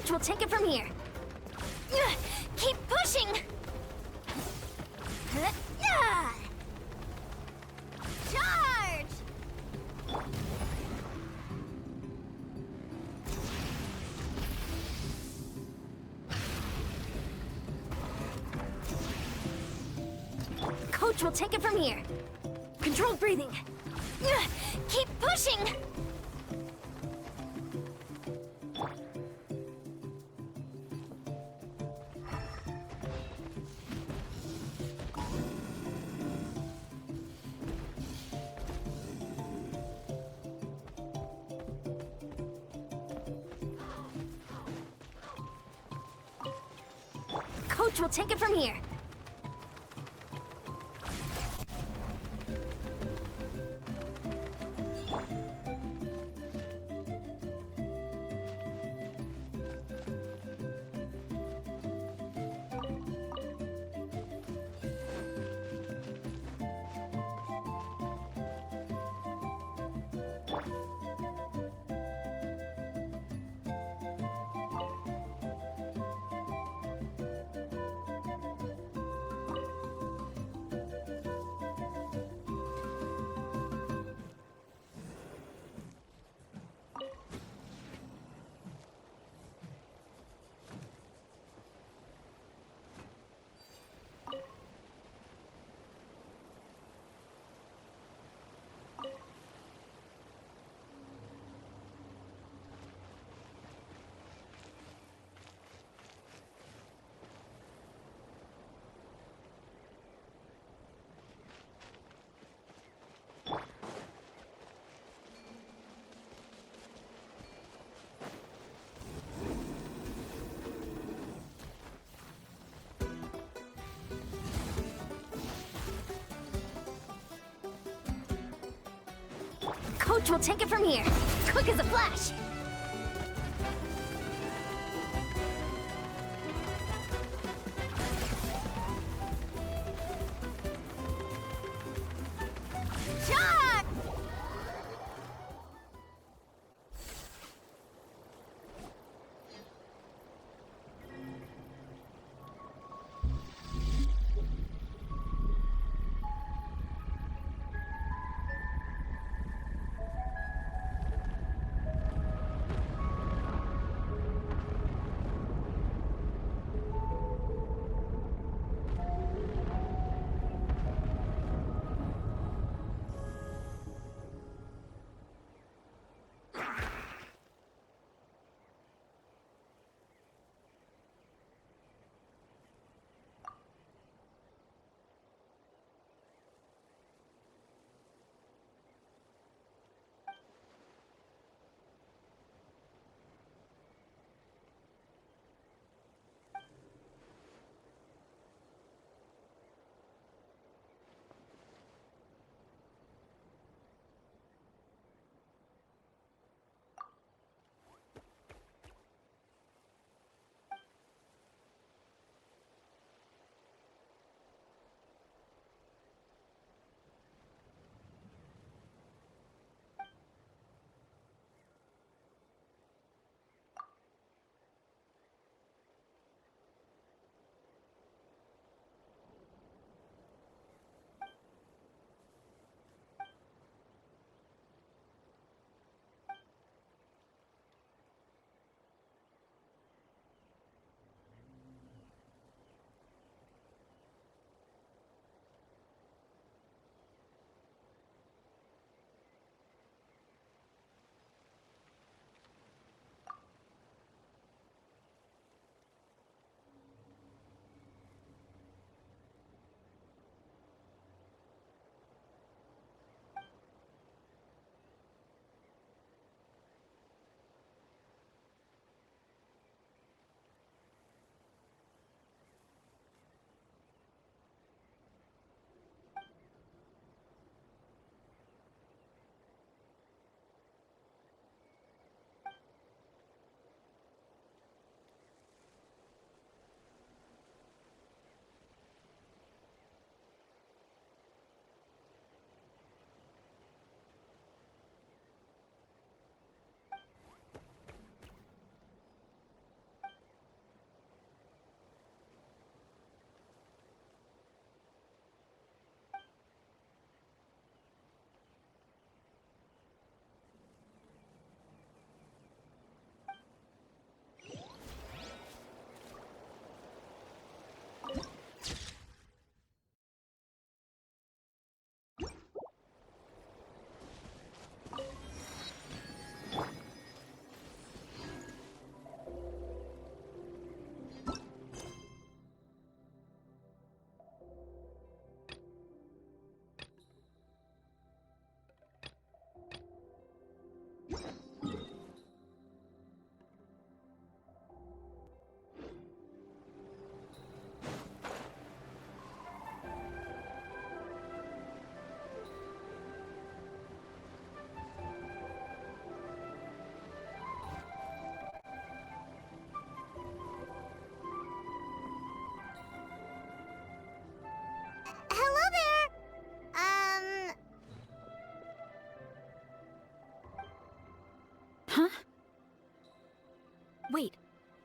Coach will take it from here. Keep pushing! Charge! Coach will take it from here. Controlled breathing. Keep pushing! Coach will take it from here. Coach will take it from here. Quick as a flash. Charge!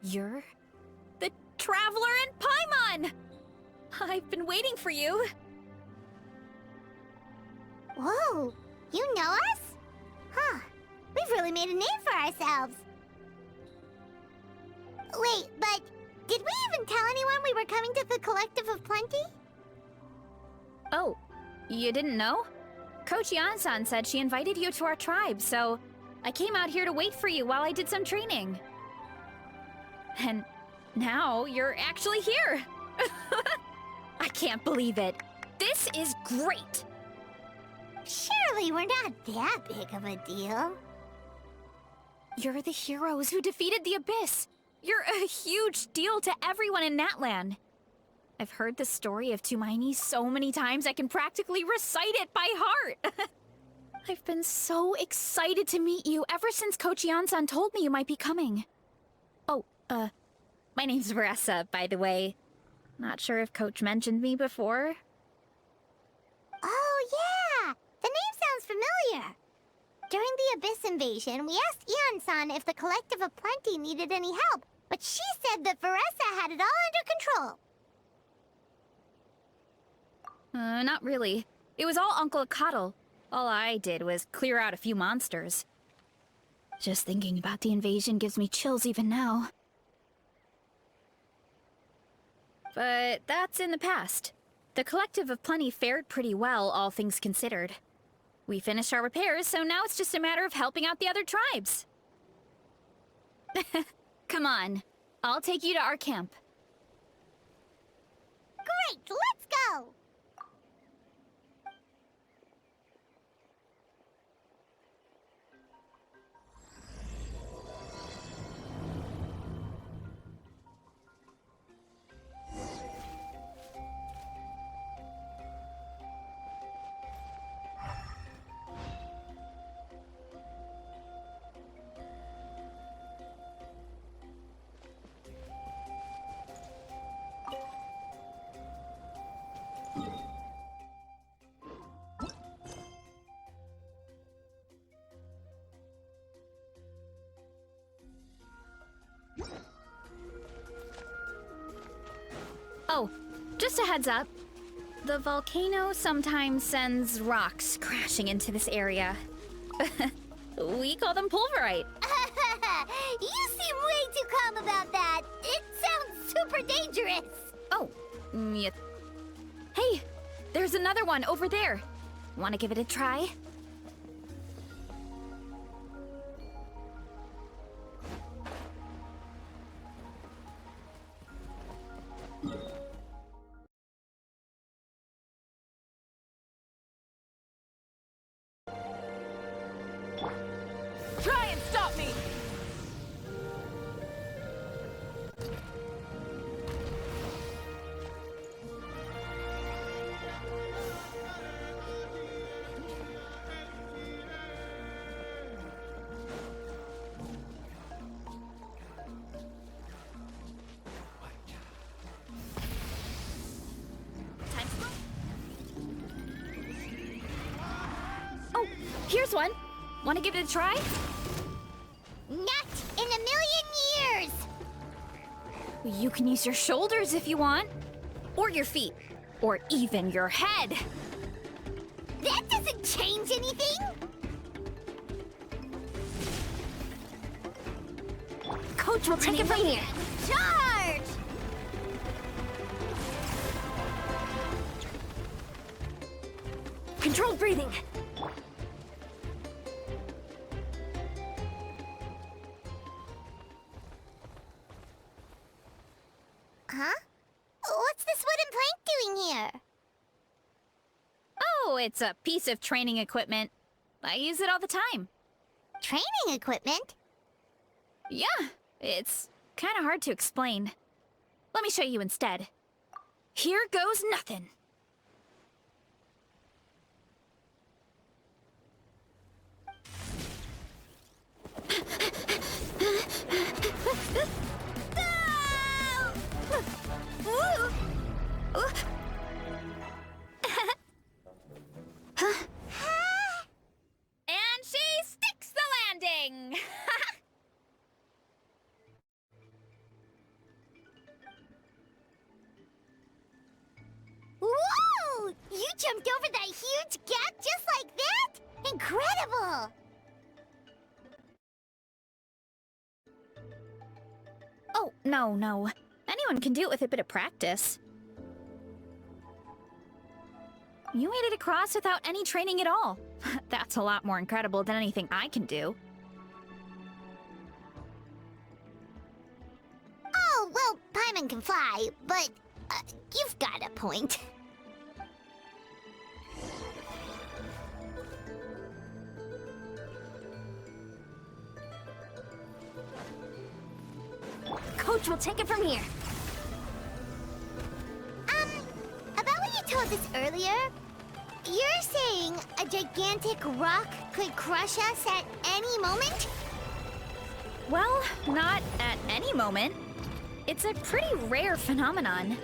You're the Traveler in Paimon! I've been waiting for you. Whoa, you know us? Huh, we've really made a name for ourselves. Wait, but did we even tell anyone we were coming to the Collective of Plenty? Oh, you didn't know? Coach Yan-san said she invited you to our tribe, so I came out here to wait for you while I did some training. And now you're actually here. I can't believe it. This is great. Surely we're not that big of a deal. You're the heroes who defeated the Abyss. You're a huge deal to everyone in Natlan. I've heard the story of Tumaini so many times I can practically recite it by heart. I've been so excited to meet you ever since Coach Yan-san told me you might be coming. Oh, my name's Varesa, by the way. Not sure if Coach mentioned me before. Oh, yeah! The name sounds familiar. During the Abyss invasion, we asked Ian-san if the Collective of Plenty needed any help, but she said that Varesa had it all under control. Not really. It was all Uncle Akatl. All I did was clear out a few monsters. Just thinking about the invasion gives me chills even now. But that's in the past. The Collective of Plenty fared pretty well, all things considered. We finished our repairs, so now it's just a matter of helping out the other tribes. Come on. I'll take you to our camp. Great, let's go! Oh, just a heads up. The volcano sometimes sends rocks crashing into this area. We call them pulverite. You seem way too calm about that. It sounds super dangerous. Oh, yeah. Hey, there's another one over there. Want to give it a try? Try and stop me! Oh, here's one. Want to give it a try? Not in a million years! You can use your shoulders if you want. Or your feet. Or even your head. That doesn't change anything! Coach will take it from here. Charge! Controlled breathing. Huh? What's this wooden plank doing here? Oh, it's a piece of training equipment. I use it all the time. Training equipment? Yeah, it's kind of hard to explain. Let me show you instead. Here goes nothing. And she sticks the landing! jumped over that huge gap just like that? Incredible! Oh, no. Anyone can do it with a bit of practice. You made it across without any training at all. That's a lot more incredible than anything I can do. Oh, well, Paimon can fly, but you've got a point. Coach will take it from here. About what you told us earlier, you're saying a gigantic rock could crush us at any moment? Well, not at any moment. It's a pretty rare phenomenon.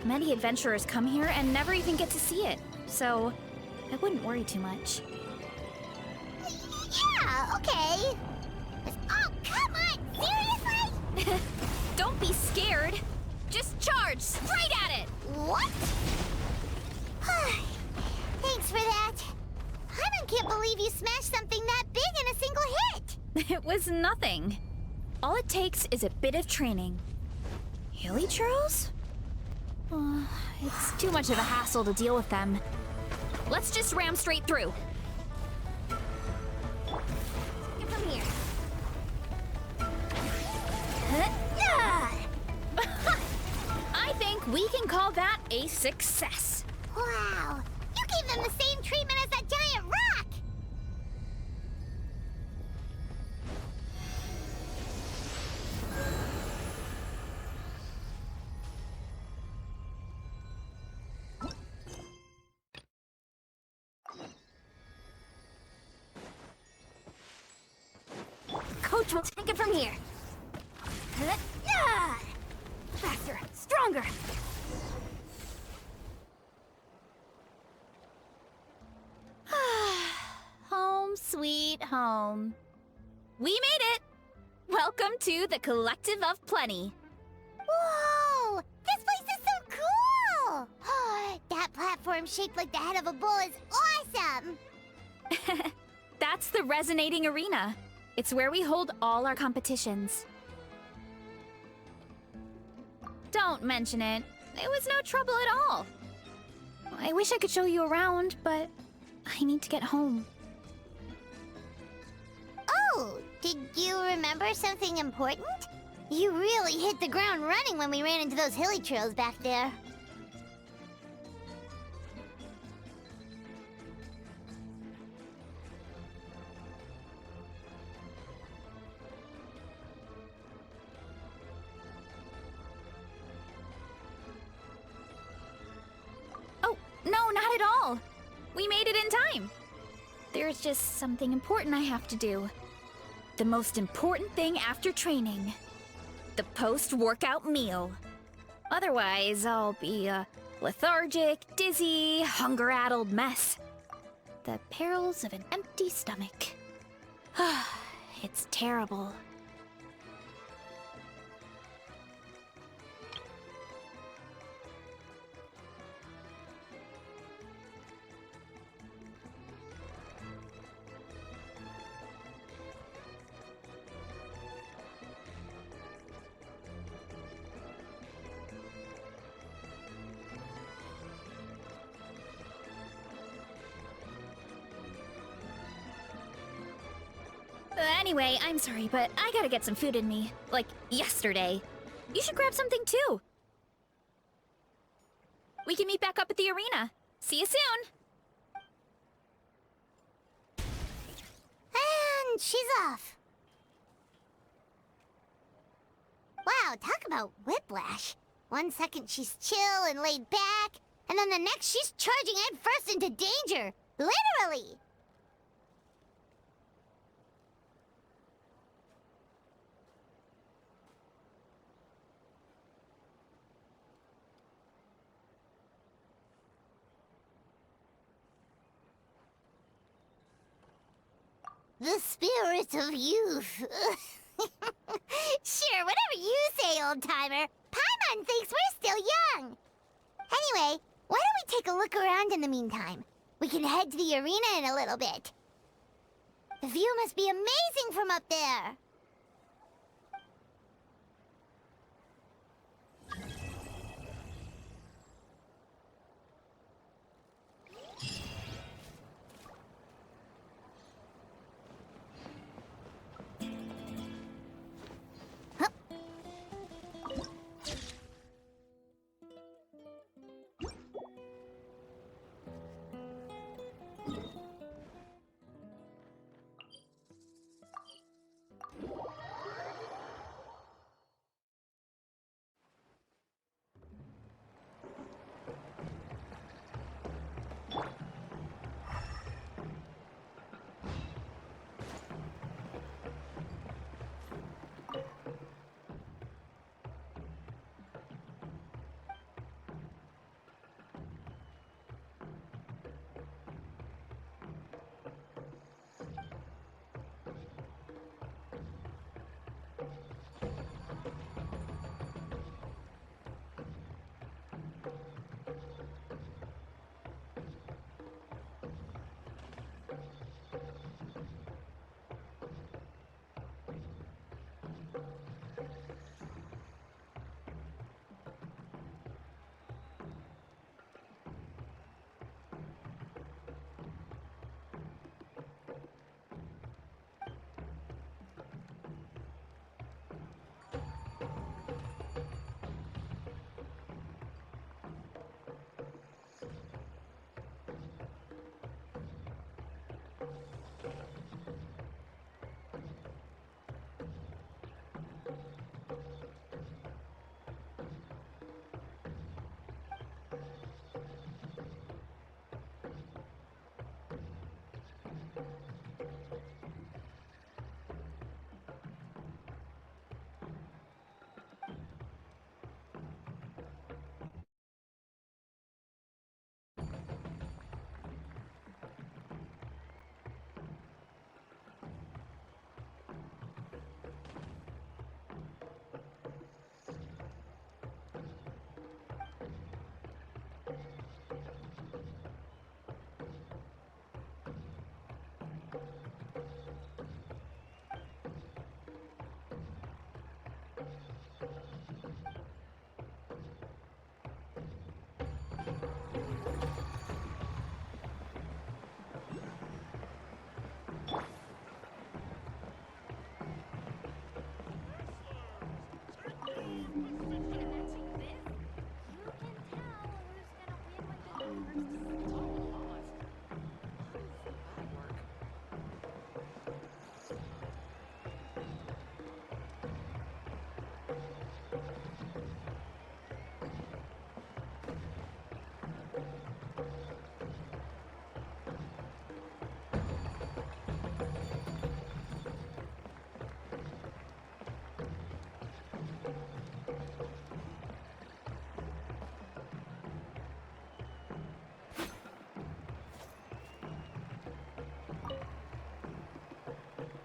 Many adventurers come here and never even get to see it, so I wouldn't worry too much. Yeah, okay. Oh, come on! Seriously? Don't be scared. Just charge straight at it. What? Thanks for that. Paimon can't believe you smashed something that big in a single hit. It was nothing. All it takes is a bit of training. Hilly churls? It's too much of a hassle to deal with them. Let's just ram straight through. Get from here. I think we can call that a success. Wow, you gave them the same treatment as that giant rock! Coach will take it from here. Faster, stronger. Home sweet home. We made it! Welcome to the Collective of Plenty. Whoa! This place is so cool! That platform shaped like the head of a bull is awesome! That's the Resonating Arena. It's where we hold all our competitions. Don't mention it. It was no trouble at all. I wish I could show you around, but I need to get home. Oh, did you remember something important? You really hit the ground running when we ran into those hilly trails back there. Oh, no, not at all. We made it in time. There's just something important I have to do. The most important thing after training. The post-workout meal. Otherwise, I'll be a lethargic, dizzy, hunger-addled mess. The perils of an empty stomach. It's terrible. Anyway, I'm sorry, but I gotta get some food in me. Like, yesterday. You should grab something too. We can meet back up at the arena. See you soon! And she's off. Wow, talk about whiplash. 1 second she's chill and laid back, and then the next she's charging headfirst into danger. Literally! The spirit of youth. Sure, whatever you say, old-timer. Paimon thinks we're still young. Anyway, why don't we take a look around in the meantime. We can head to the arena in a little bit. The view must be amazing from up there.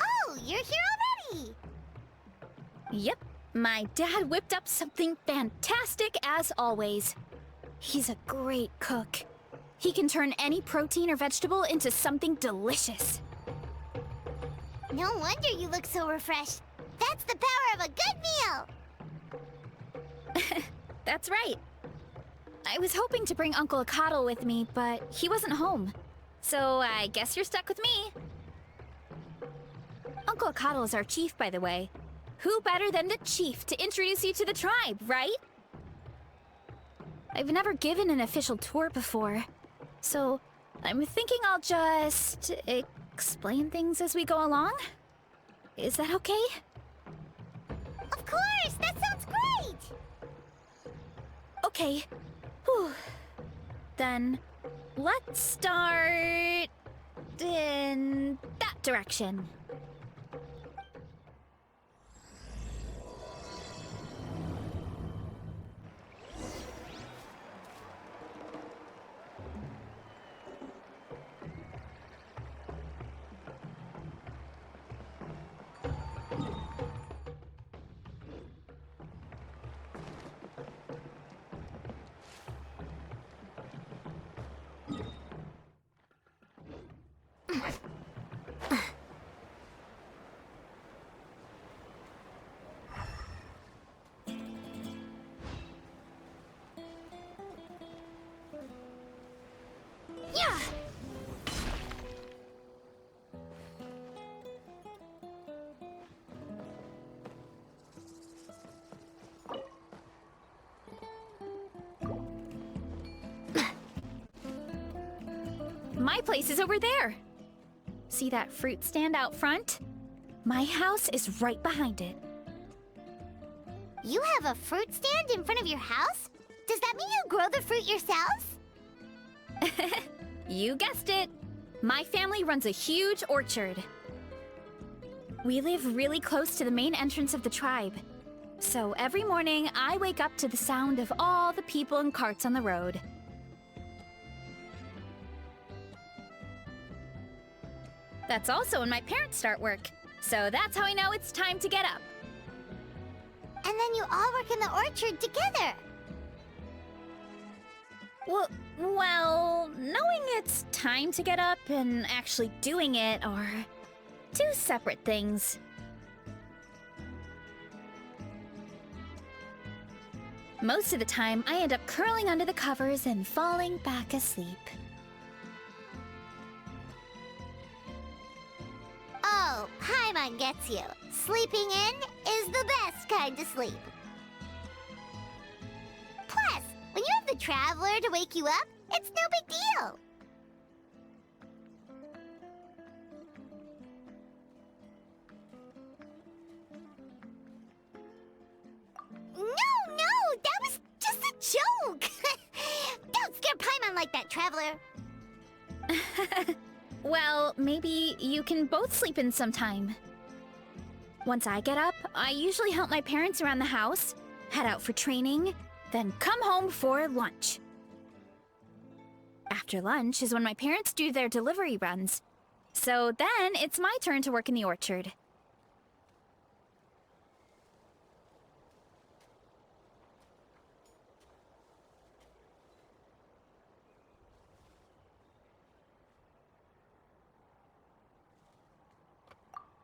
Oh, you're here already! Yep, my dad whipped up something fantastic as always. He's a great cook. He can turn any protein or vegetable into something delicious. No wonder you look so refreshed. That's the power of a good meal! That's right. I was hoping to bring Uncle Akatl with me, but he wasn't home. So I guess you're stuck with me. Uncle Akatl is our chief, by the way. Who better than the chief to introduce you to the tribe, right? I've never given an official tour before, so I'm thinking I'll just explain things as we go along. Is that okay? Of course! That sounds great! Okay. Whew. Then let's start in that direction. Yeah! My place is over there. See that fruit stand out front? My house is right behind it. You have a fruit stand in front of your house? Does that mean you grow the fruit yourselves? You guessed it. My family runs a huge orchard. We live really close to the main entrance of the tribe. So every morning, I wake up to the sound of all the people and carts on the road. That's also when my parents start work. So that's how I know it's time to get up. And then you all work in the orchard together. Well, knowing it's time to get up and actually doing it are two separate things. Most of the time, I end up curling under the covers and falling back asleep. Oh, Paimon gets you. Sleeping in is the best kind of sleep. Plus, when you have the Traveler to wake you up, it's no big deal. No, that was just a joke. Don't scare Paimon like that, Traveler. Well, maybe you can both sleep in sometime. Once I get up, I usually help my parents around the house, head out for training, then come home for lunch. After lunch is when my parents do their delivery runs. So then it's my turn to work in the orchard.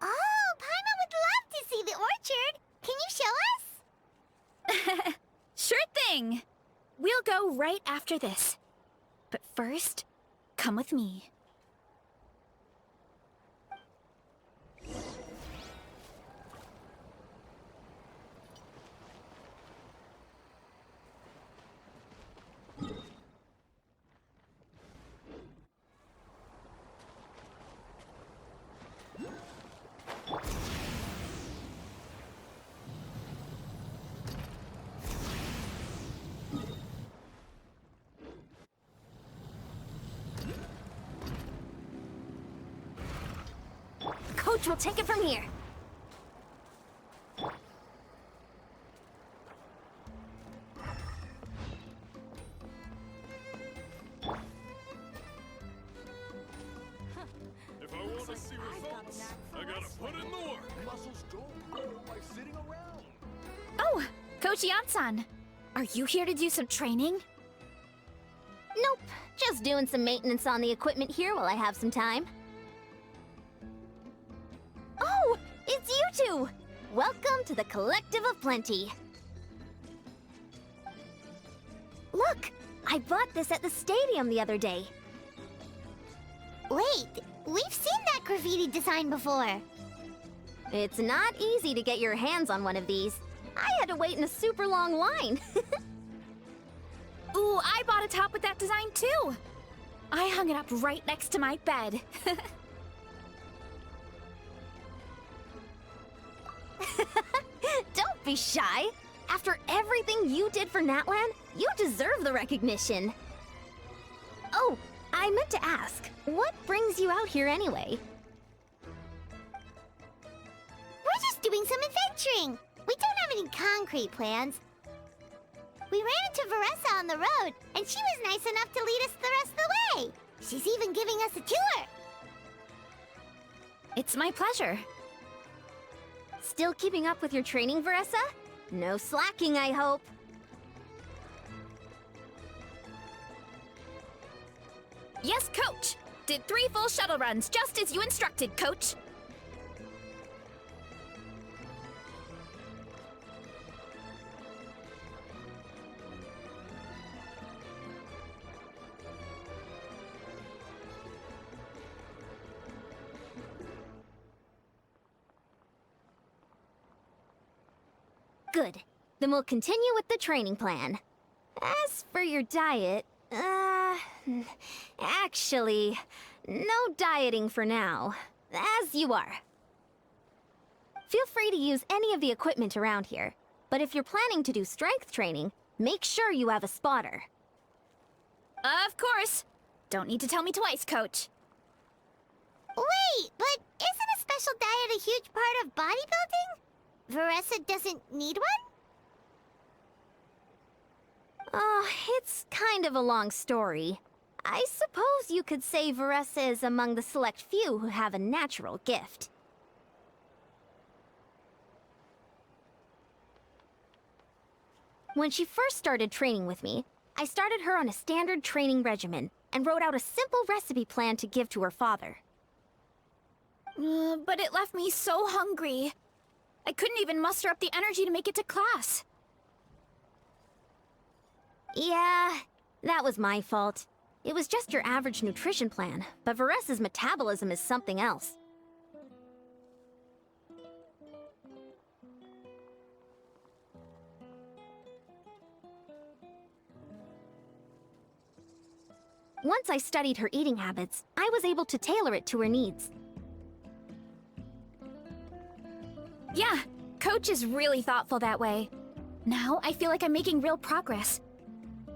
Oh, Paimon would love to see the orchard. Can you show us? Sure thing! We'll go right after this. But first, come with me. Coach will take it from here. If I want to see results, I gotta put in the work. Muscles don't grow by sitting around. Oh, Coach Yansan, are you here to do some training? Nope, just doing some maintenance on the equipment here while I have some time. Oh, it's you two! Welcome to the Collective of Plenty. Look, I bought this at the stadium the other day. Wait, we've seen that graffiti design before. It's not easy to get your hands on one of these. I had to wait in a super long line. Ooh, I bought a top with that design too! I hung it up right next to my bed. Don't be shy. After everything you did for Natlan, you deserve the recognition. Oh, I meant to ask, what brings you out here anyway? We're just doing some adventuring. We don't have any concrete plans. We ran into Varesa on the road, and she was nice enough to lead us the rest of the way. She's even giving us a tour. It's my pleasure. Still keeping up with your training, Varesa? No slacking, I hope. Yes, Coach! Did 3 full shuttle runs, just as you instructed, Coach! Good. Then we'll continue with the training plan. As for your diet, actually, no dieting for now. As you are. Feel free to use any of the equipment around here, but if you're planning to do strength training, make sure you have a spotter. Of course. Don't need to tell me twice, Coach. Wait, but isn't a special diet a huge part of bodybuilding? Varesa doesn't need one? Oh, it's kind of a long story. I suppose you could say Varesa is among the select few who have a natural gift. When she first started training with me, I started her on a standard training regimen and wrote out a simple recipe plan to give to her father. But it left me so hungry. I couldn't even muster up the energy to make it to class. Yeah, that was my fault. It was just your average nutrition plan, but Varesa's metabolism is something else. Once I studied her eating habits, I was able to tailor it to her needs. Yeah, Coach is really thoughtful that way. Now I feel like I'm making real progress.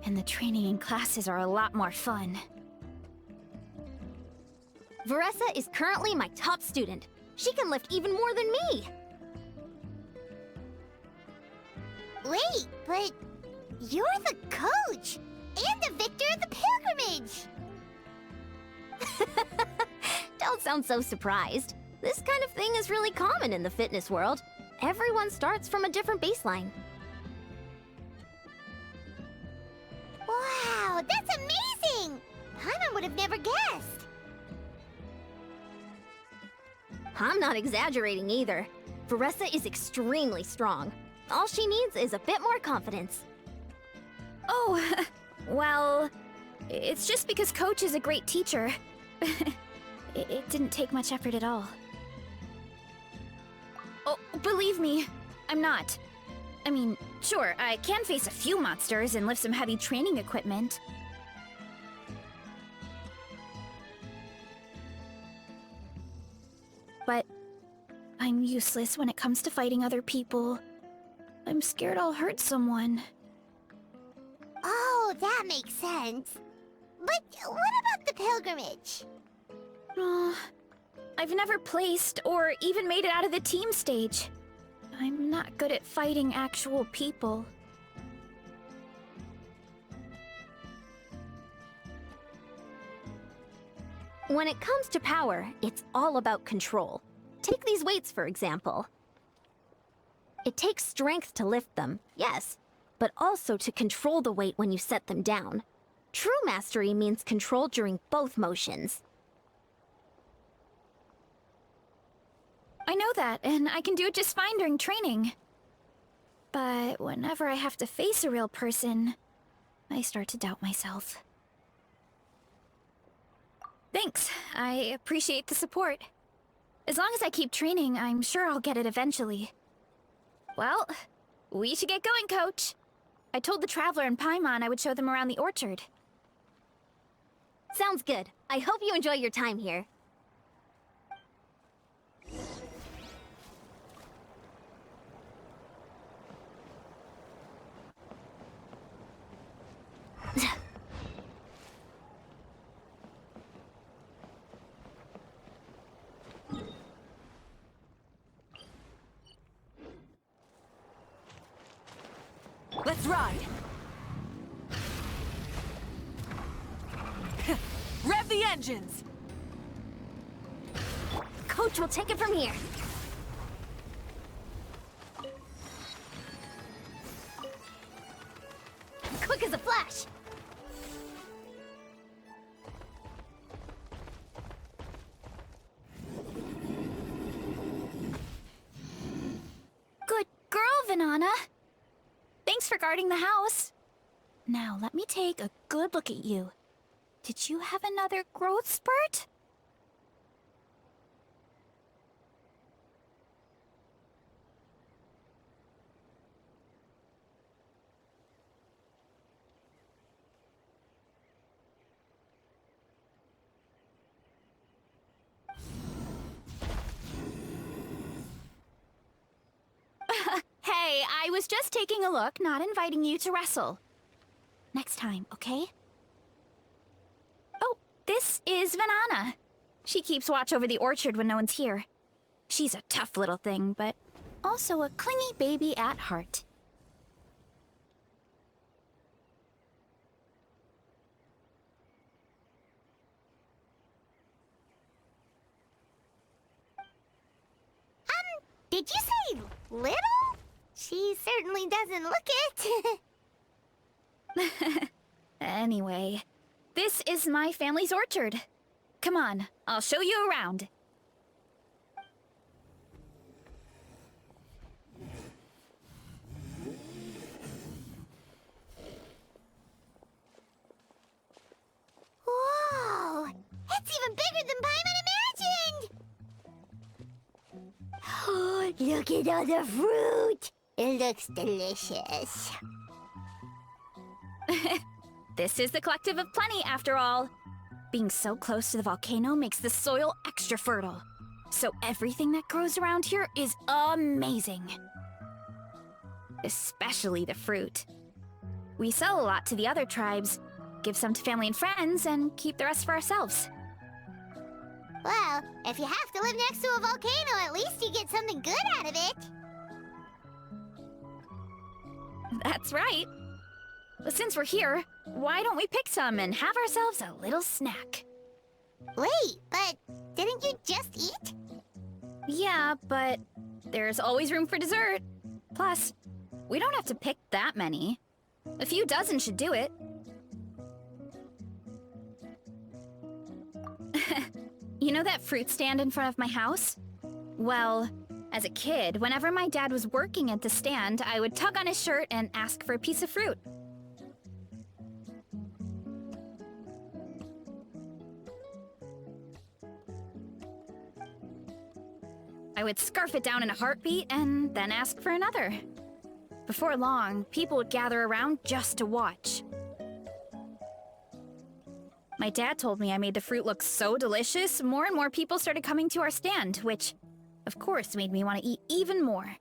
And the training and classes are a lot more fun. Varesa is currently my top student. She can lift even more than me. Wait, but you're the coach and the victor of the pilgrimage. Don't sound so surprised. This kind of thing is really common in the fitness world. Everyone starts from a different baseline. Wow, that's amazing! Paimon would have never guessed. I'm not exaggerating either. Varesa is extremely strong. All she needs is a bit more confidence. Oh, well, it's just because Coach is a great teacher. It didn't take much effort at all. Oh, believe me, I'm not. I mean, sure, I can face a few monsters and lift some heavy training equipment. But I'm useless when it comes to fighting other people. I'm scared I'll hurt someone. Oh, that makes sense. But what about the pilgrimage? I've never placed or even made it out of the team stage. I'm not good at fighting actual people. When it comes to power, it's all about control. Take these weights, for example. It takes strength to lift them, yes, but also to control the weight when you set them down. True mastery means control during both motions. I know that, and I can do it just fine during training. But whenever I have to face a real person, I start to doubt myself. Thanks. I appreciate the support. As long as I keep training, I'm sure I'll get it eventually. Well, we should get going, Coach. I told the Traveler and Paimon I would show them around the orchard. Sounds good. I hope you enjoy your time here. Let's ride! Rev the engines! Coach will take it from here. Quick as a flash! Good girl, Vanana. Thanks for guarding the house. Now, let me take a good look at you. Did you have another growth spurt? Hey, I was just taking a look, not inviting you to wrestle. Next time, okay? Oh, this is Vanana. She keeps watch over the orchard when no one's here. She's a tough little thing, but also a clingy baby at heart. Did you say little? She certainly doesn't look it. Anyway, this is my family's orchard. Come on, I'll show you around. Whoa! It's even bigger than Paimon imagined! Look at all the fruit! It looks delicious. This is the Collective of Plenty, after all. Being so close to the volcano makes the soil extra fertile. So everything that grows around here is amazing. Especially the fruit. We sell a lot to the other tribes, give some to family and friends, and keep the rest for ourselves. Well, if you have to live next to a volcano, at least you get something good out of it. That's right. But since we're here, why don't we pick some and have ourselves a little snack? Wait, but didn't you just eat? Yeah, but there's always room for dessert. Plus, we don't have to pick that many. A few dozen should do it. You know that fruit stand in front of my house? Well, as a kid, whenever my dad was working at the stand, I would tug on his shirt and ask for a piece of fruit. I would scarf it down in a heartbeat and then ask for another. Before long, people would gather around just to watch. My dad told me I made the fruit look so delicious, more and more people started coming to our stand, which, of course, made me want to eat even more.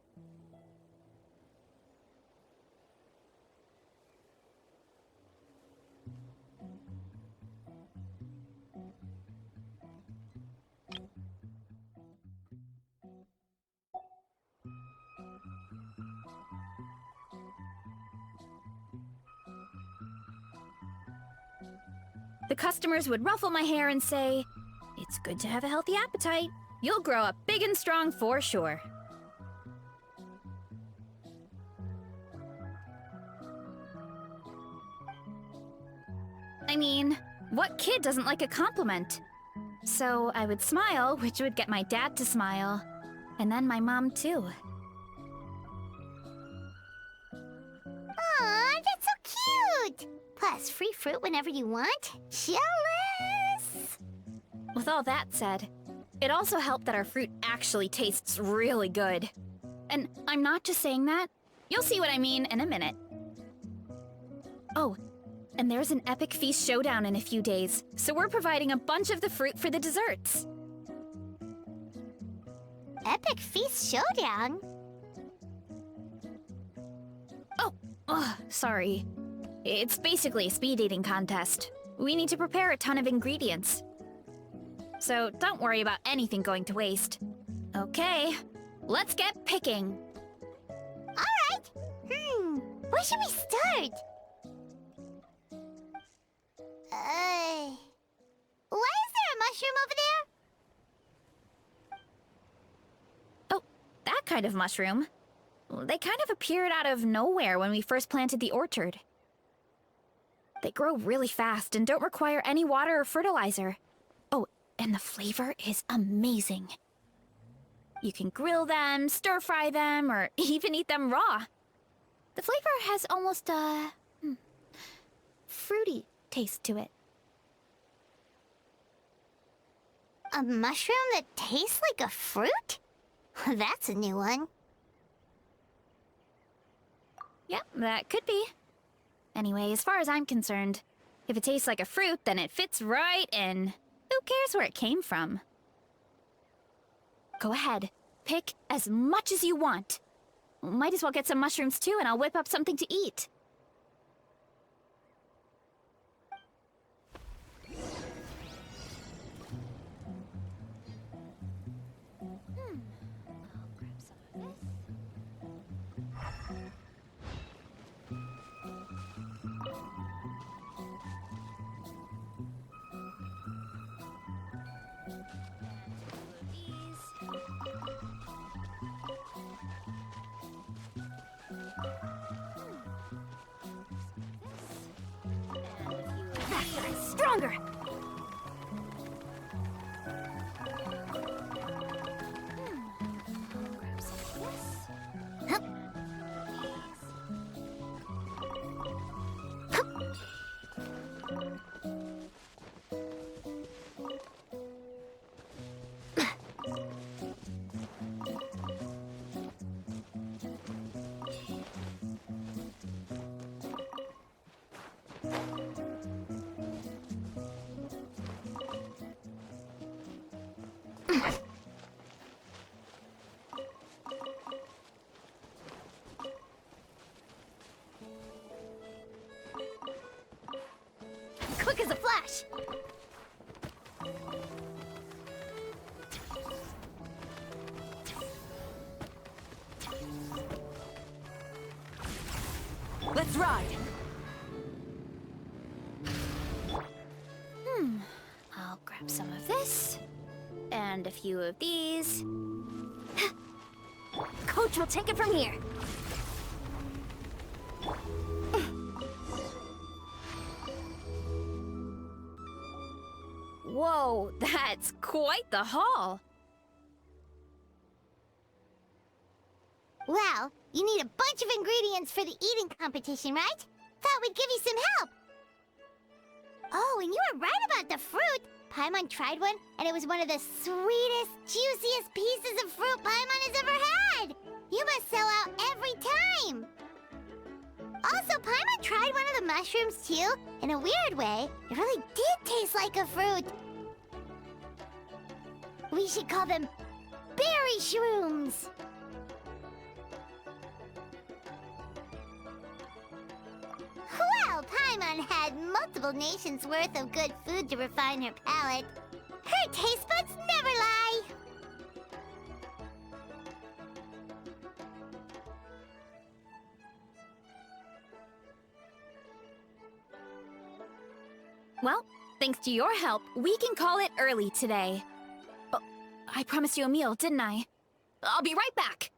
The customers would ruffle my hair and say, "It's good to have a healthy appetite. You'll grow up big and strong for sure." I mean, what kid doesn't like a compliment? So I would smile, which would get my dad to smile, and then my mom too. Aw, that's so cute! Plus, free fruit whenever you want. Jealous! With all that said, it also helped that our fruit actually tastes really good. And I'm not just saying that. You'll see what I mean in a minute. Oh, and there's an epic feast showdown in a few days, so we're providing a bunch of the fruit for the desserts. Epic Feast Showdown? Oh, sorry. It's basically a speed eating contest. We need to prepare a ton of ingredients. So don't worry about anything going to waste. Okay, let's get picking. Alright! Where should we start? Why is there a mushroom over there? Oh, that kind of mushroom. They kind of appeared out of nowhere when we first planted the orchard. They grow really fast and don't require any water or fertilizer. Oh, and the flavor is amazing. You can grill them, stir-fry them, or even eat them raw. The flavor has almost a fruity taste to it. A mushroom that tastes like a fruit? That's a new one. Yep, that could be. Anyway, as far as I'm concerned, if it tastes like a fruit, then it fits right in. Who cares where it came from? Go ahead, pick as much as you want. Might as well get some mushrooms too, and I'll whip up something to eat. Stronger! Quick as a flash! Let's ride. I'll grab some of this, and a few of these. Coach will take it from here. Whoa, that's quite the haul. Well, you need a bunch of ingredients for the eating competition, right? Thought we'd give you some help. Oh, and you were right about the fruit. Paimon tried one, and it was one of the sweetest, juiciest pieces of fruit Paimon has ever had. You must sell out every time. Also, Paimon tried one of the mushrooms, too. In a weird way, it really did taste like a fruit. We should call them berry shrooms. Well, Paimon had multiple nations' worth of good food to refine her palate. Her taste buds never lie. Well, thanks to your help, we can call it early today. Oh, I promised you a meal, didn't I? I'll be right back.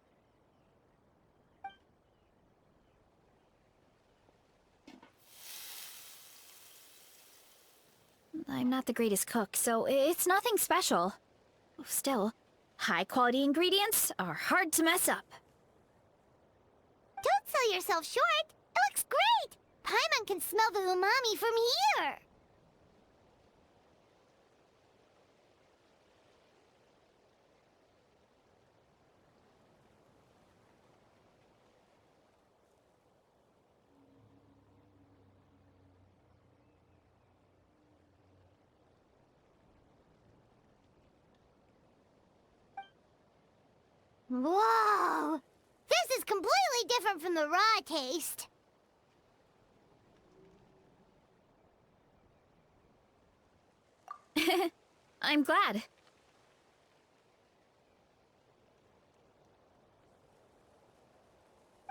I'm not the greatest cook, so it's nothing special. Still, high-quality ingredients are hard to mess up. Don't sell yourself short. It looks great. Paimon can smell the umami from here. Whoa! This is completely different from the raw taste. I'm glad.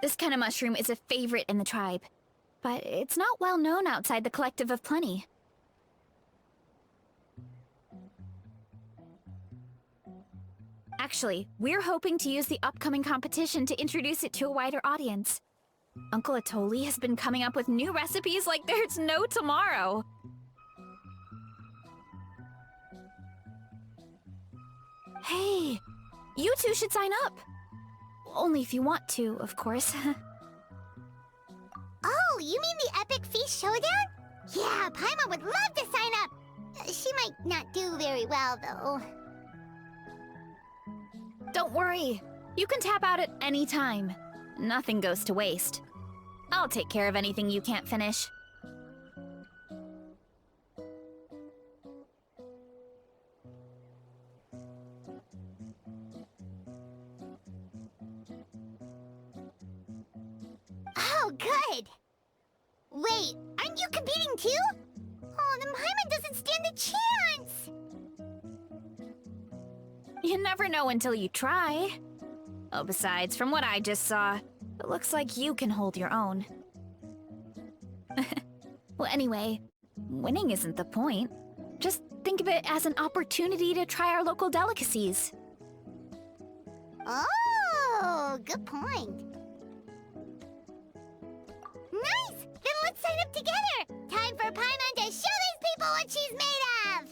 This kind of mushroom is a favorite in the tribe, but it's not well known outside the Collective of Plenty. Actually, we're hoping to use the upcoming competition to introduce it to a wider audience. Uncle Atoli has been coming up with new recipes like there's no tomorrow. Hey, you two should sign up. Only if you want to, of course. Oh, you mean the Epic Feast Showdown? Yeah, Paimon would love to sign up. She might not do very well, though. Don't worry. You can tap out at any time. Nothing goes to waste. I'll take care of anything you can't finish. good. Wait, aren't you competing too? Oh, then Paimon doesn't stand a chance. You never know until you try. Oh, besides, from what I just saw, it looks like you can hold your own. Well, anyway, winning isn't the point. Just think of it as an opportunity to try our local delicacies. Oh, good point. Nice! Then let's sign up together! Time for Paimon to show these people what she's made of!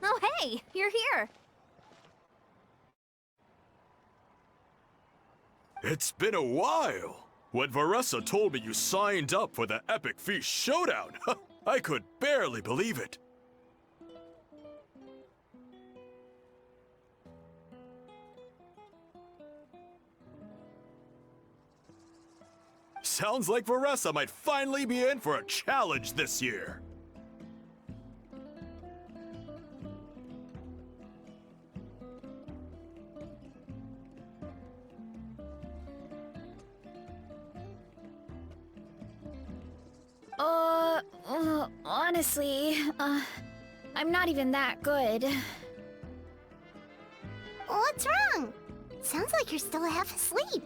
Oh, hey, you're here. It's been a while. When Varesa told me you signed up for the Epic Feast Showdown, I could barely believe it. Sounds like Varesa might finally be in for a challenge this year. Honestly, I'm not even that good. What's wrong? Sounds like you're still half asleep.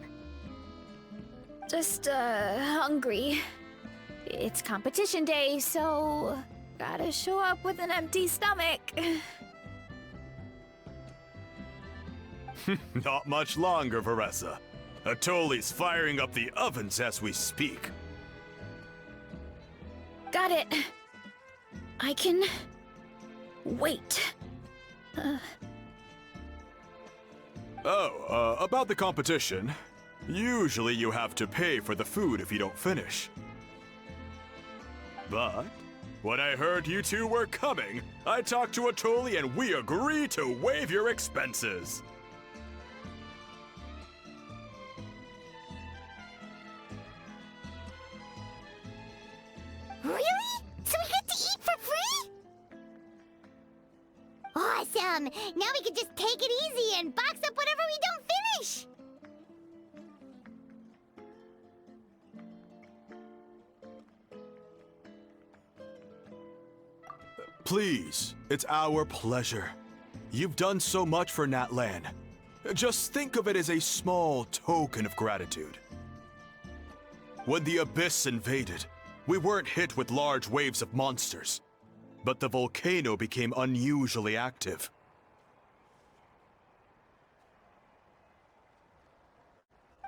Just, hungry. It's competition day, so gotta show up with an empty stomach. Not much longer, Varesa. Atoli's firing up the ovens as we speak. Got it. I can wait. About the competition. Usually you have to pay for the food if you don't finish. But when I heard you two were coming, I talked to Atoli and we agreed to waive your expenses. Really? So we get to eat for free? Awesome! Now we can just take it easy and box up whatever we don't finish! Please, it's our pleasure. You've done so much for Natlan. Just think of it as a small token of gratitude. When the Abyss invaded, we weren't hit with large waves of monsters, but the volcano became unusually active.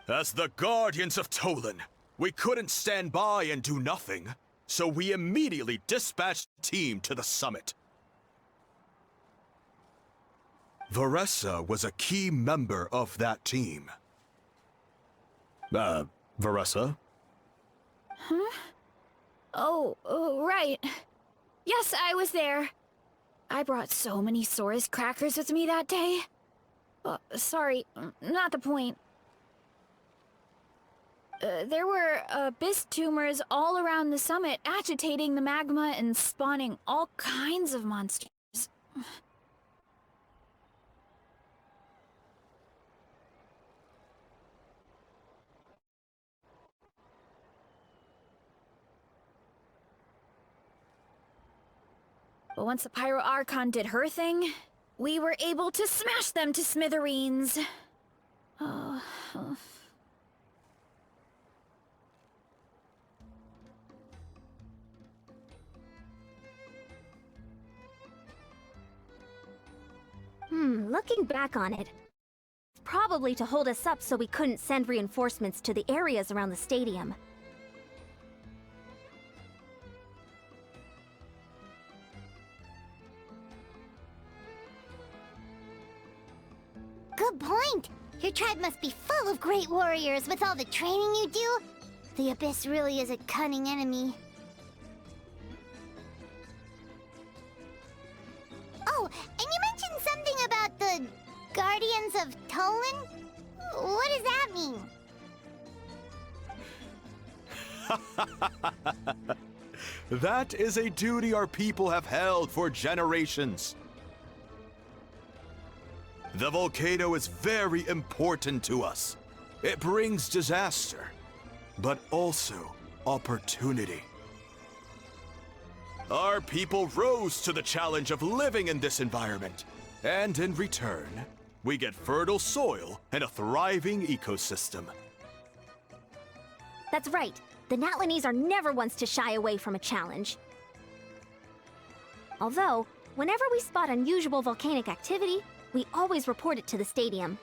As the Guardians of Tolan, we couldn't stand by and do nothing, so we immediately dispatched a team to the summit. Varesa was a key member of that team. Varesa? Oh, right. Yes, I was there. I brought so many Sora's crackers with me that day. Sorry, not the point. There were abyss tumors all around the summit, agitating the magma and spawning all kinds of monsters. But once the Pyro Archon did her thing, we were able to smash them to smithereens. Looking back on it, probably to hold us up so we couldn't send reinforcements to the areas around the stadium. Good point! Your tribe must be full of great warriors with all the training you do. The Abyss really is a cunning enemy. Oh, and you mentioned something about the Guardians of Tolan? What does that mean? That is a duty our people have held for generations. The volcano is very important to us. It brings disaster, but also opportunity. Our people rose to the challenge of living in this environment, and in return, we get fertile soil and a thriving ecosystem. That's right. The Natlanese are never ones to shy away from a challenge. Although, whenever we spot unusual volcanic activity, we always report it to the stadium.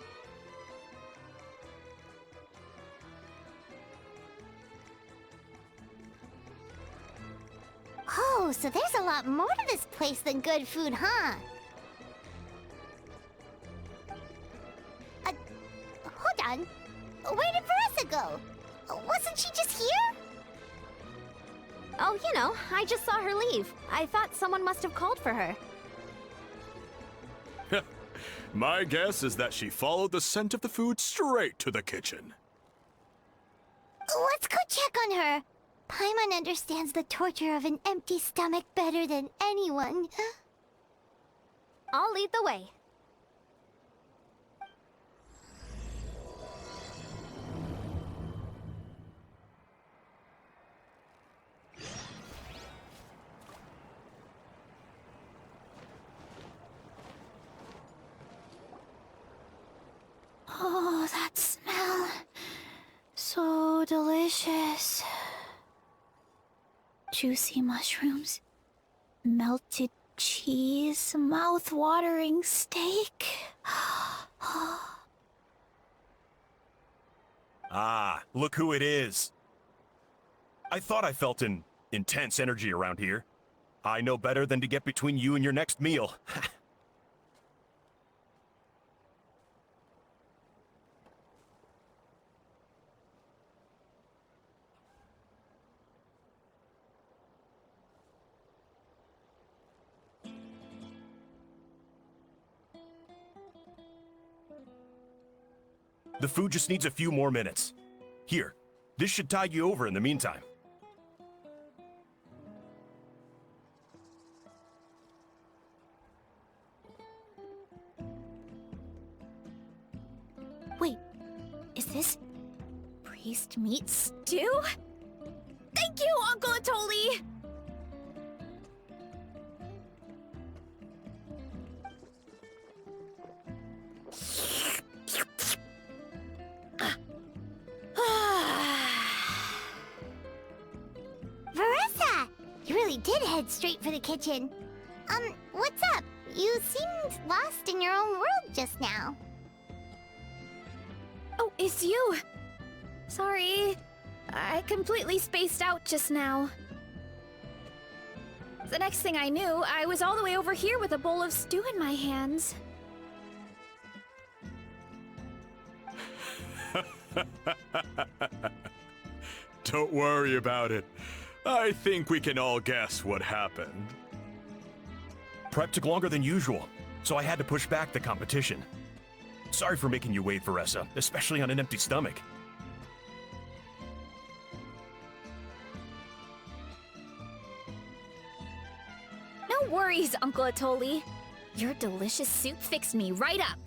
Oh, so there's a lot more to this place than good food, huh? Hold on. Where did Varesa go? Wasn't she just here? Oh, you know, I just saw her leave. I thought someone must have called for her. My guess is that she followed the scent of the food straight to the kitchen. Let's go check on her. Paimon understands the torture of an empty stomach better than anyone. I'll lead the way. delicious. Juicy mushrooms, melted cheese, mouth-watering steak. Ah, look who it is. I thought I felt an intense energy around here. I know better than to get between you and your next meal. The food just needs a few more minutes. Here, this should tide you over in the meantime. Wait, is this priest meat stew? Thank you, Uncle Atoli! Varesa! You really did head straight for the kitchen. What's up? You seemed lost in your own world just now. Oh, it's you! Sorry, I completely spaced out just now. The next thing I knew, I was all the way over here with a bowl of stew in my hands. Don't worry about it. I think we can all guess what happened. Prep took longer than usual, so I had to push back the competition. Sorry for making you wait, Varesa, especially on an empty stomach. No worries, Uncle Atoli. Your delicious soup fixed me right up.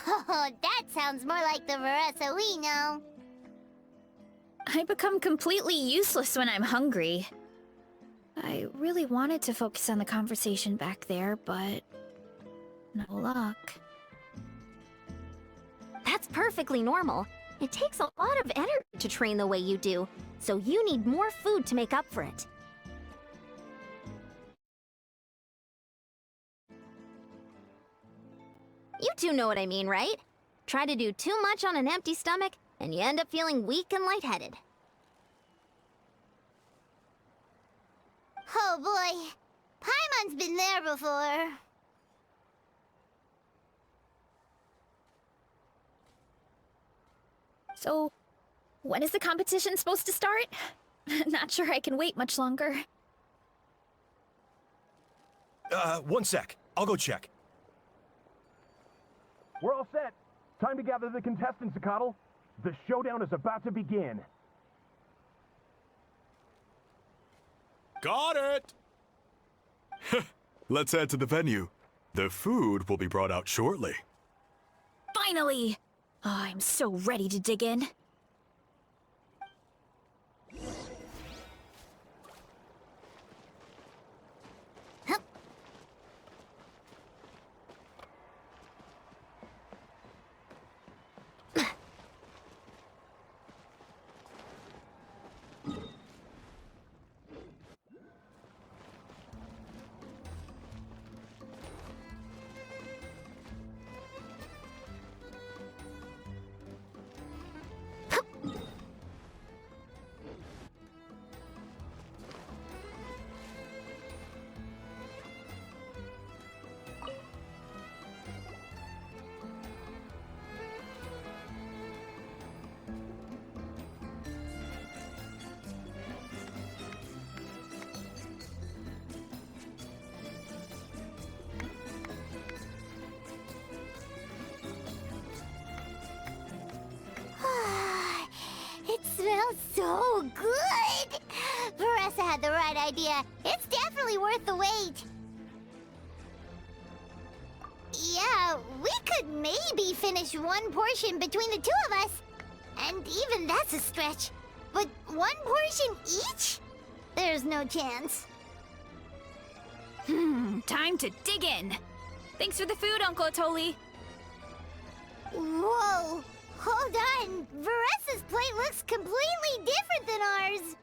Oh, that sounds more like the Varesa we know. I become completely useless when I'm hungry. I really wanted to focus on the conversation back there, but no luck. That's perfectly normal. It takes a lot of energy to train the way you do, so you need more food to make up for it. You two know what I mean, right? Try to do too much on an empty stomach, and you end up feeling weak and lightheaded. Oh boy, Paimon's been there before. So, when is the competition supposed to start? Not sure I can wait much longer. One sec. I'll go check. We're all set. Time to gather the contestants, Zakatl. The showdown is about to begin. Got it! Let's head to the venue. The food will be brought out shortly. Finally! Oh, I'm so ready to dig in. It smells so good! Varesa had the right idea. It's definitely worth the wait. Yeah, we could maybe finish one portion between the two of us. And even that's a stretch. But one portion each? There's no chance. Time to dig in. Thanks for the food, Uncle Atoli. Whoa! Hold on, Varesa's plate looks completely different than ours.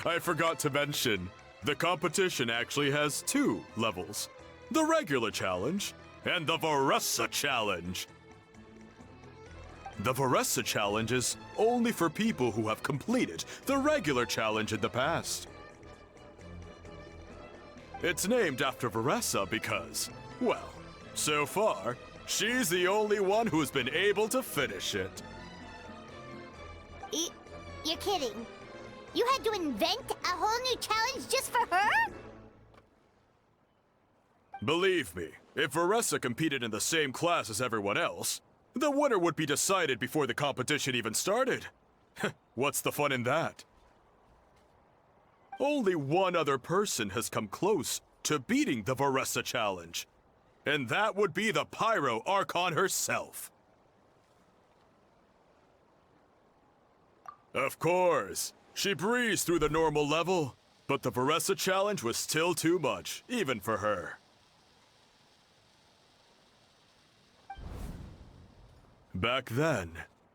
I forgot to mention, the competition actually has 2 levels. The regular challenge and the Varesa challenge. The Varesa challenge is only for people who have completed the regular challenge in the past. It's named after Varesa because, well, so far, she's the only one who's been able to finish it. You're kidding. You had to invent a whole new challenge just for her? Believe me, if Varesa competed in the same class as everyone else, the winner would be decided before the competition even started. What's the fun in that? Only one other person has come close to beating the Varesa challenge, and that would be the Pyro Archon herself. Of course, she breezed through the normal level, but the Varesa challenge was still too much, even for her. Back then,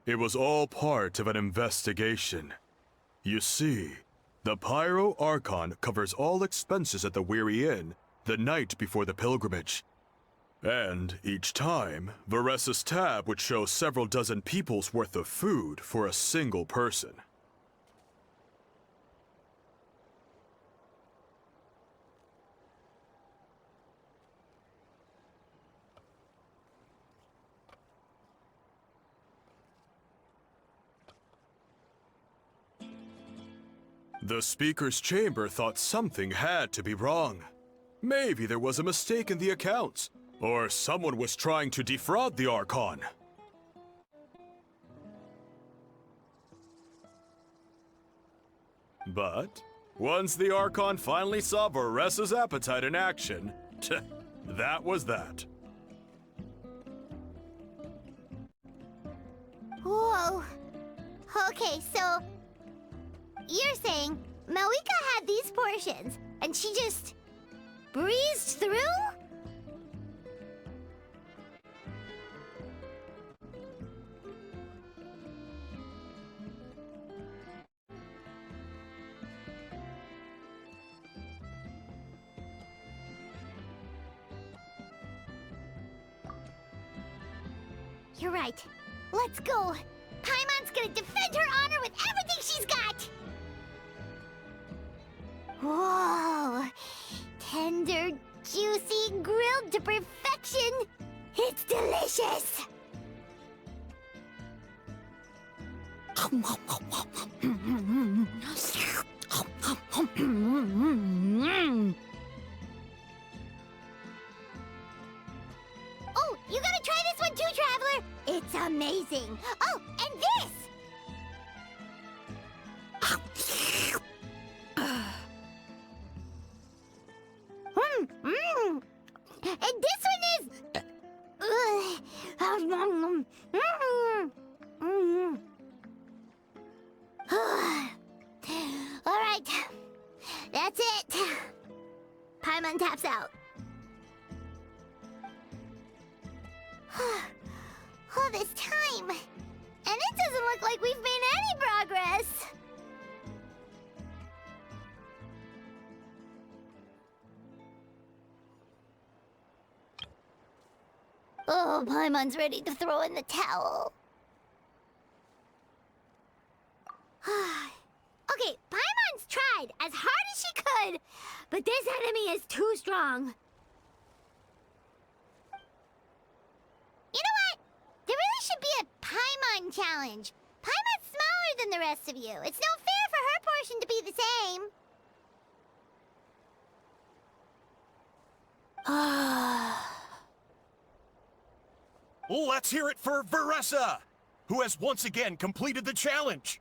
it was all part of an investigation. You see, the Pyro Archon covers all expenses at the Weary Inn the night before the pilgrimage. And each time, Varesa's tab would show several dozen people's worth of food for a single person. The speaker's chamber thought something had to be wrong. Maybe there was a mistake in the accounts, or someone was trying to defraud the Archon. But once the Archon finally saw Varesa's appetite in action, that was that. Whoa. Okay, so you're saying Malika had these portions, and she just breezed through? You're right. Let's go. Paimon's gonna defend her honor with everything she's got! Whoa! Tender, juicy, grilled to perfection! It's delicious! Oh, you gotta try this one too, Traveler! It's amazing! Oh, and this! And this one is... Alright, that's it. Paimon taps out. All this time, and it doesn't look like we've made any progress. Oh, Paimon's ready to throw in the towel. Okay, Paimon's tried as hard as she could, but this enemy is too strong. You know what? There really should be a Paimon challenge. Paimon's smaller than the rest of you. It's no fair for her portion to be the same. Let's hear it for Varesa, who has once again completed the challenge.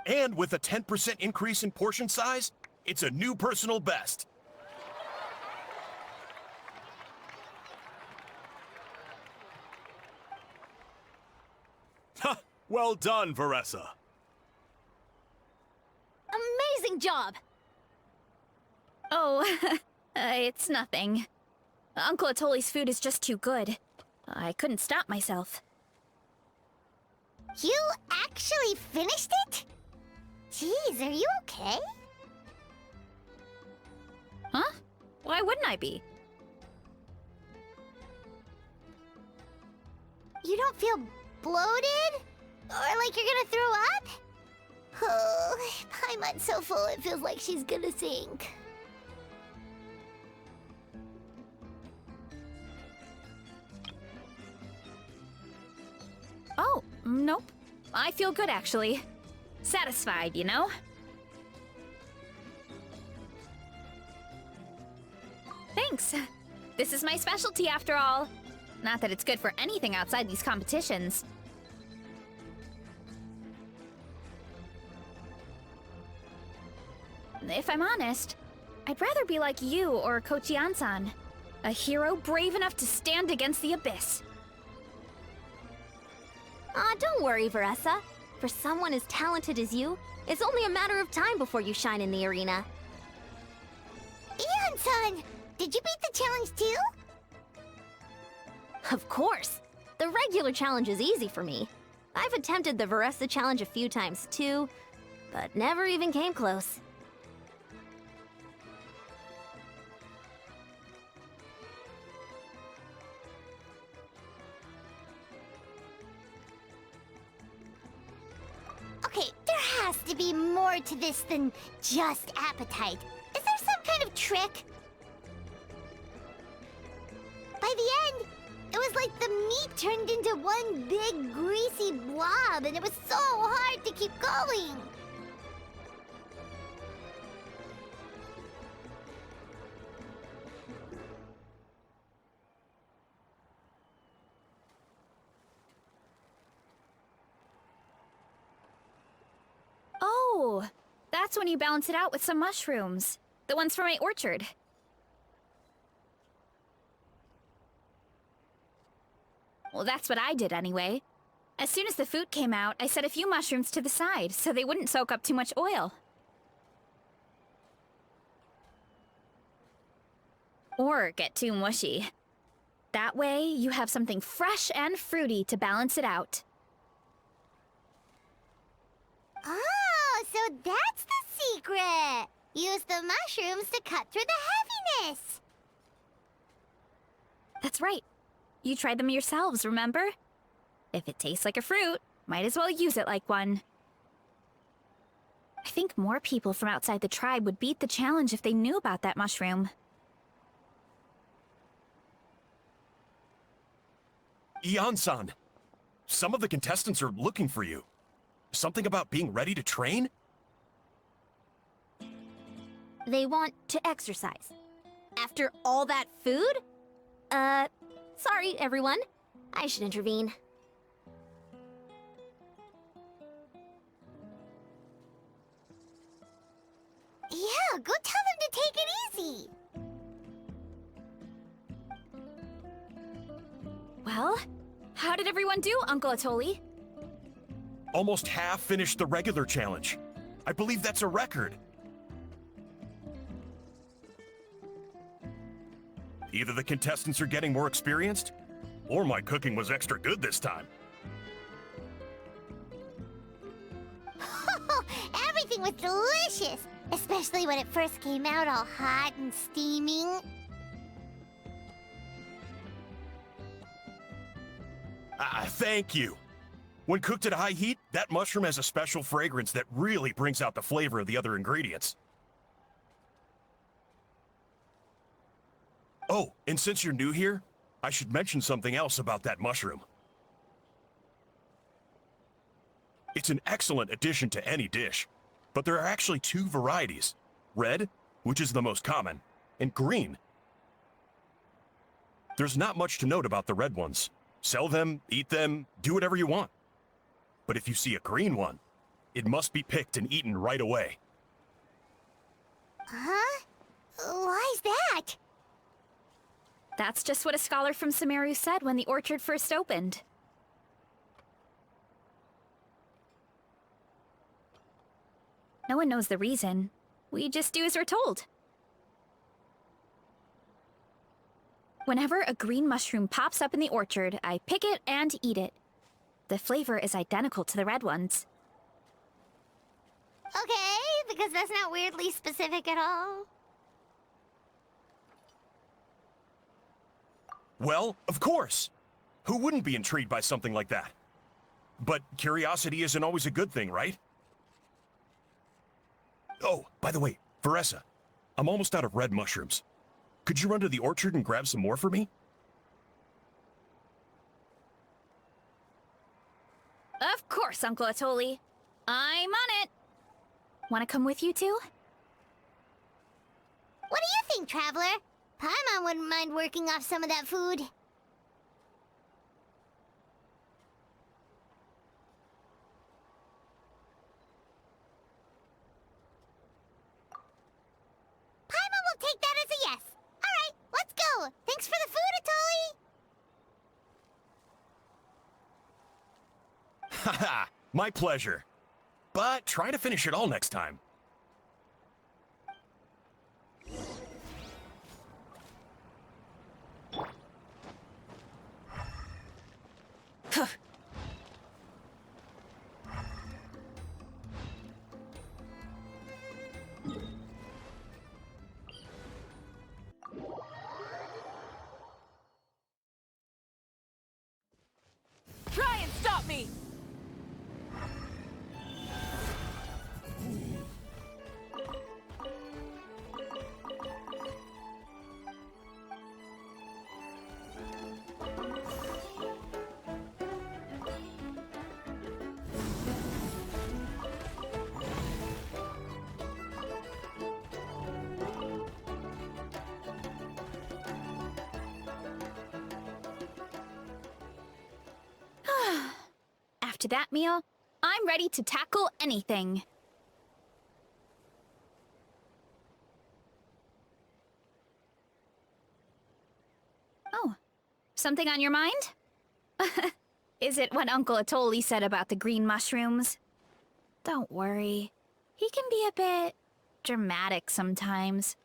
And with a 10% increase in portion size, it's a new personal best. Ha! Well done, Varesa. amazing job! Oh, it's nothing. Uncle Atoli's food is just too good. I couldn't stop myself. You actually finished it? Jeez, are you okay? Huh? Why wouldn't I be? You don't feel bloated? Or like you're gonna throw up? Oh, Paimon's so full it feels like she's gonna sink. Oh, nope. I feel good, actually. Satisfied, you know? Thanks. This is my specialty, after all. Not that it's good for anything outside these competitions. If I'm honest, I'd rather be like you or Kochian-san. A hero brave enough to stand against the abyss. Don't worry, Varesa. For someone as talented as you, it's only a matter of time before you shine in the arena. Ian-san, did you beat the challenge too? Of course! The regular challenge is easy for me. I've attempted the Varesa challenge a few times too, but never even came close. Okay, there has to be more to this than just appetite. Is there some kind of trick? By the end, it was like the meat turned into one big greasy blob, and it was so hard to keep going. Oh, that's when you balance it out with some mushrooms. The ones from my orchard. Well, that's what I did anyway. As soon as the food came out, I set a few mushrooms to the side so they wouldn't soak up too much oil. Or get too mushy. That way, you have something fresh and fruity to balance it out. Oh, so that's the secret! Use the mushrooms to cut through the heaviness! That's right. You tried them yourselves, remember? If it tastes like a fruit, might as well use it like one. I think more people from outside the tribe would beat the challenge if they knew about that mushroom. Ian-san, some of the contestants are looking for you. Something about being ready to train? They want to exercise. After all that food? Sorry, everyone. I should intervene. Yeah, go tell them to take it easy! Well, how did everyone do, Uncle Atoli? Almost half finished the regular challenge. I believe that's a record. Either the contestants are getting more experienced, or my cooking was extra good this time. Everything was delicious! Especially when it first came out all hot and steaming. Thank you. When cooked at high heat, that mushroom has a special fragrance that really brings out the flavor of the other ingredients. Oh, and since you're new here, I should mention something else about that mushroom. It's an excellent addition to any dish, but there are actually two varieties. Red, which is the most common, and green. There's not much to note about the red ones. Sell them, eat them, do whatever you want. But if you see a green one, it must be picked and eaten right away. Huh? Why's that? That's just what a scholar from Sumeru said when the orchard first opened. No one knows the reason, We just do as we're told. Whenever a green mushroom pops up in the orchard, I pick it and eat it. The flavor is identical to the red ones. Okay, because that's not weirdly specific at all. Well, of course. Who wouldn't be intrigued by something like that? But curiosity isn't always a good thing, right? Oh, by the way, Varesa, I'm almost out of red mushrooms. Could you run to the orchard and grab some more for me? Of course, Uncle Atoli. I'm on it. Want to come with you too? What do you think, Traveler? Paimon wouldn't mind working off some of that food. Paimon will take that as a yes. All right, let's go. Thanks for the food, Atoli. Haha, my pleasure. But try to finish it all next time. Try and stop me! After that meal, I'm ready to tackle anything. Oh, something on your mind? Is it what Uncle Atoli said about the green mushrooms? Don't worry. He can be a bit dramatic sometimes.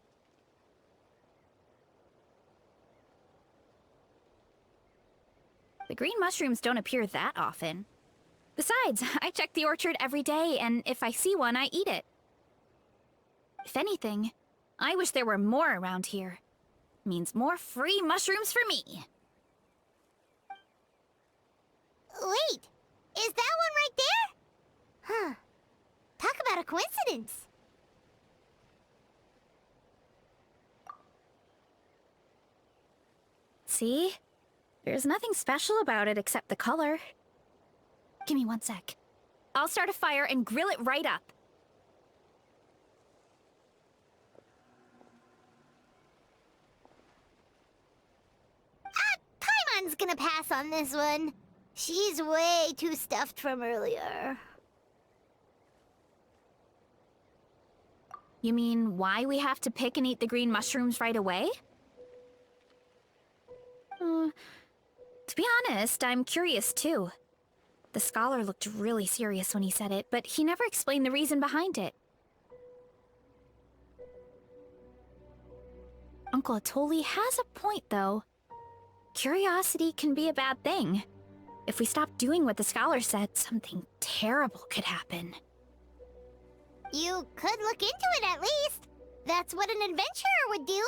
The green mushrooms don't appear that often. Besides, I check the orchard every day, and if I see one, I eat it. If anything, I wish there were more around here. Means more free mushrooms for me. Wait, is that one right there? Huh. Talk about a coincidence. See? There's nothing special about it except the color. Give me 1 sec. I'll start a fire and grill it right up. Paimon's gonna pass on this one. She's way too stuffed from earlier. You mean why we have to pick and eat the green mushrooms right away? To be honest, I'm curious too. The scholar looked really serious when he said it, but he never explained the reason behind it. Uncle Atoli has a point, though. Curiosity can be a bad thing. If we stop doing what the scholar said, something terrible could happen. You could look into it at least. That's what an adventurer would do.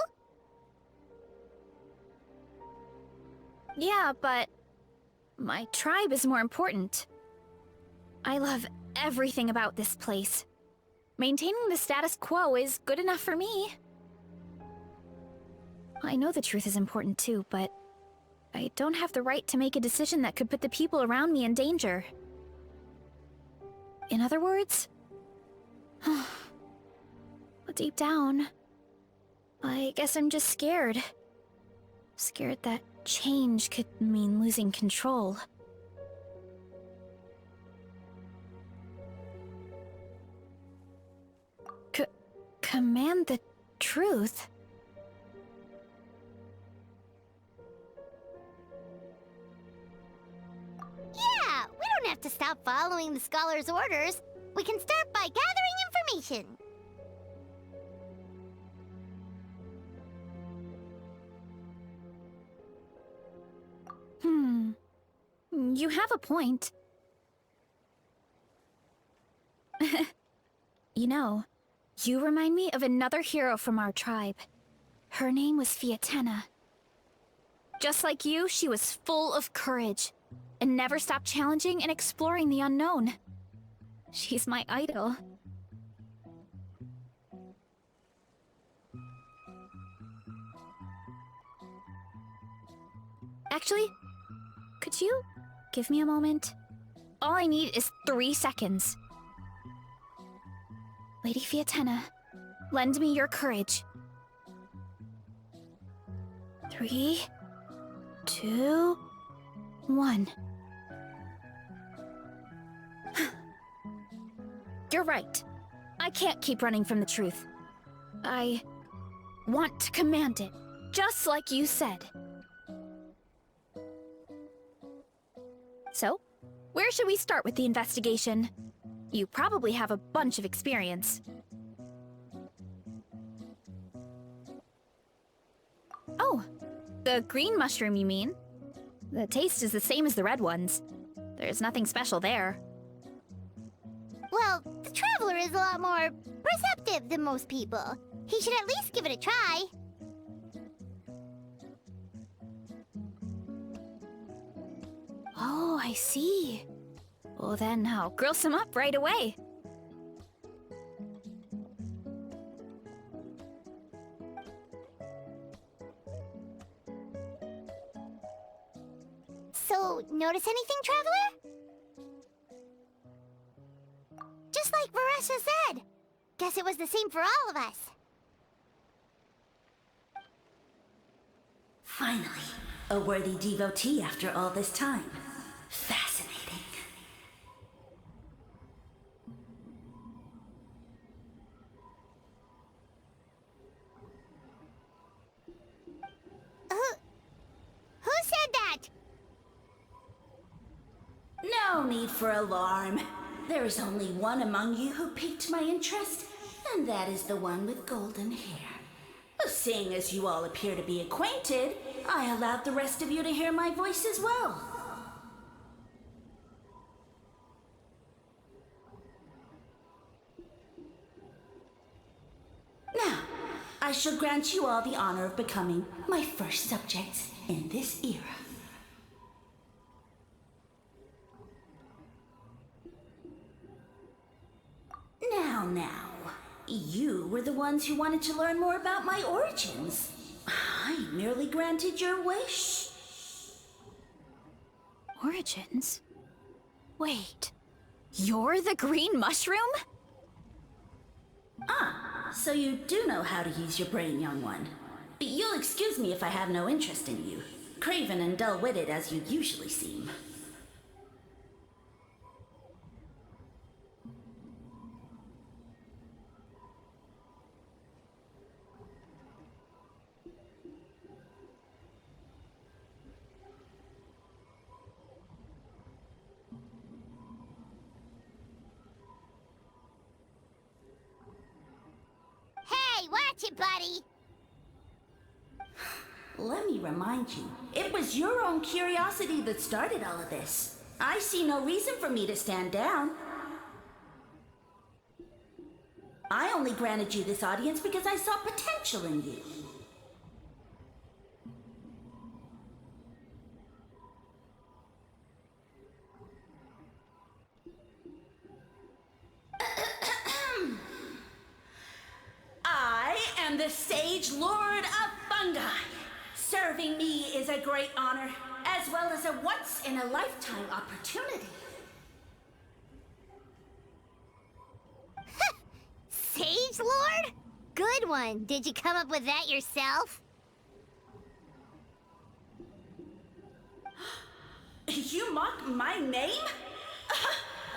Yeah, but my tribe is more important. I love everything about this place. Maintaining the status quo is good enough for me. I know the truth is important too, but I don't have the right to make a decision that could put the people around me in danger. In other words, deep down, I guess I'm just scared. Scared that change could mean losing control. Command the truth? Yeah, we don't have to stop following the scholar's orders. We can start by gathering information. You have a point. You know, you remind me of another hero from our tribe. Her name was Fiatena. Just like you, she was full of courage and never stopped challenging and exploring the unknown. She's my idol. Actually, could you give me a moment? All I need is 3 seconds. Lady Fiatena, lend me your courage. 3, 2, 1. You're right. I can't keep running from the truth. I want to command it, just like you said. So, where should we start with the investigation? You probably have a bunch of experience. Oh, the green mushroom, you mean? The taste is the same as the red ones. There's nothing special there. Well, the Traveler is a lot more receptive than most people. He should at least give it a try. Oh, I see. Well then, I'll grill some up right away. So, notice anything, Traveler? Just like Varesa said. Guess it was the same for all of us. Finally, a worthy devotee after all this time. Fascinating. Who said that? No need for alarm. There is only one among you who piqued my interest, and that is the one with golden hair. Seeing as you all appear to be acquainted, I allowed the rest of you to hear my voice as well. Now, I shall grant you all the honor of becoming my first subjects in this era. Now, you were the ones who wanted to learn more about my origins. I merely granted your wish. Origins? Wait, you're the green mushroom? So you do know how to use your brain, young one. You'll excuse me if I have no interest in you, craven and dull-witted as you usually seem. Hey, watch it, buddy! Let me remind you, it was your own curiosity that started all of this. I see no reason for me to stand down. I only granted you this audience because I saw potential in you. I am the Sage Lord of Fungi. Serving me is a great honor, as well as a once-in-a-lifetime opportunity. Sage Lord? Good one. Did you come up with that yourself? You mock my name?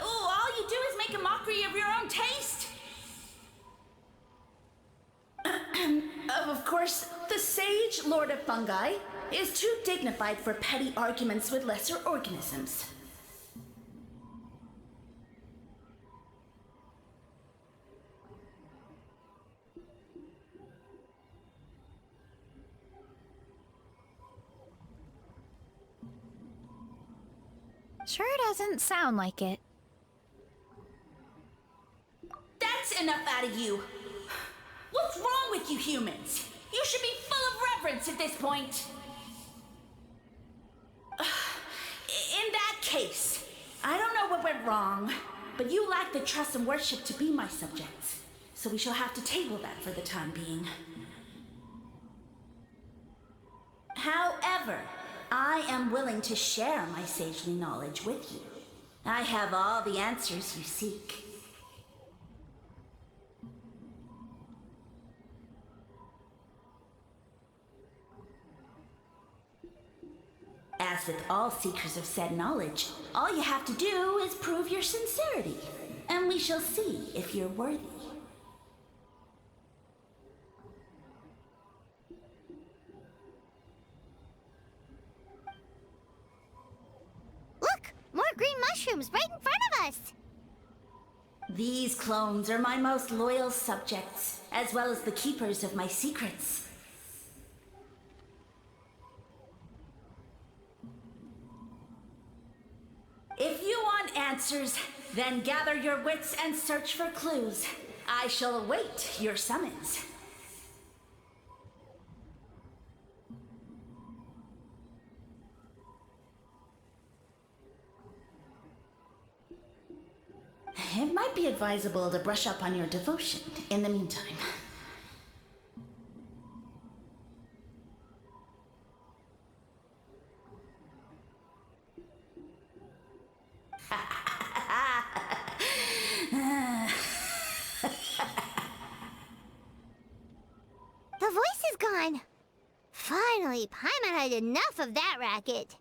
All you do is make a mockery of your own taste. Of course, the Sage Lord of Fungi is too dignified for petty arguments with lesser organisms. Sure doesn't sound like it. That's enough out of you. What's wrong with you humans? You should be full of reverence at this point. In that case, I don't know what went wrong, but you lack the trust and worship to be my subjects. So we shall have to table that for the time being. However, I am willing to share my sagely knowledge with you. I have all the answers you seek. As with all seekers of said knowledge, all you have to do is prove your sincerity, and we shall see if you're worthy. Look! More green mushrooms right in front of us! These clones are my most loyal subjects, as well as the keepers of my secrets. If you want answers, then gather your wits and search for clues. I shall await your summons. It might be advisable to brush up on your devotion in the meantime. The voice is gone. Finally, Paimon had enough of that racket.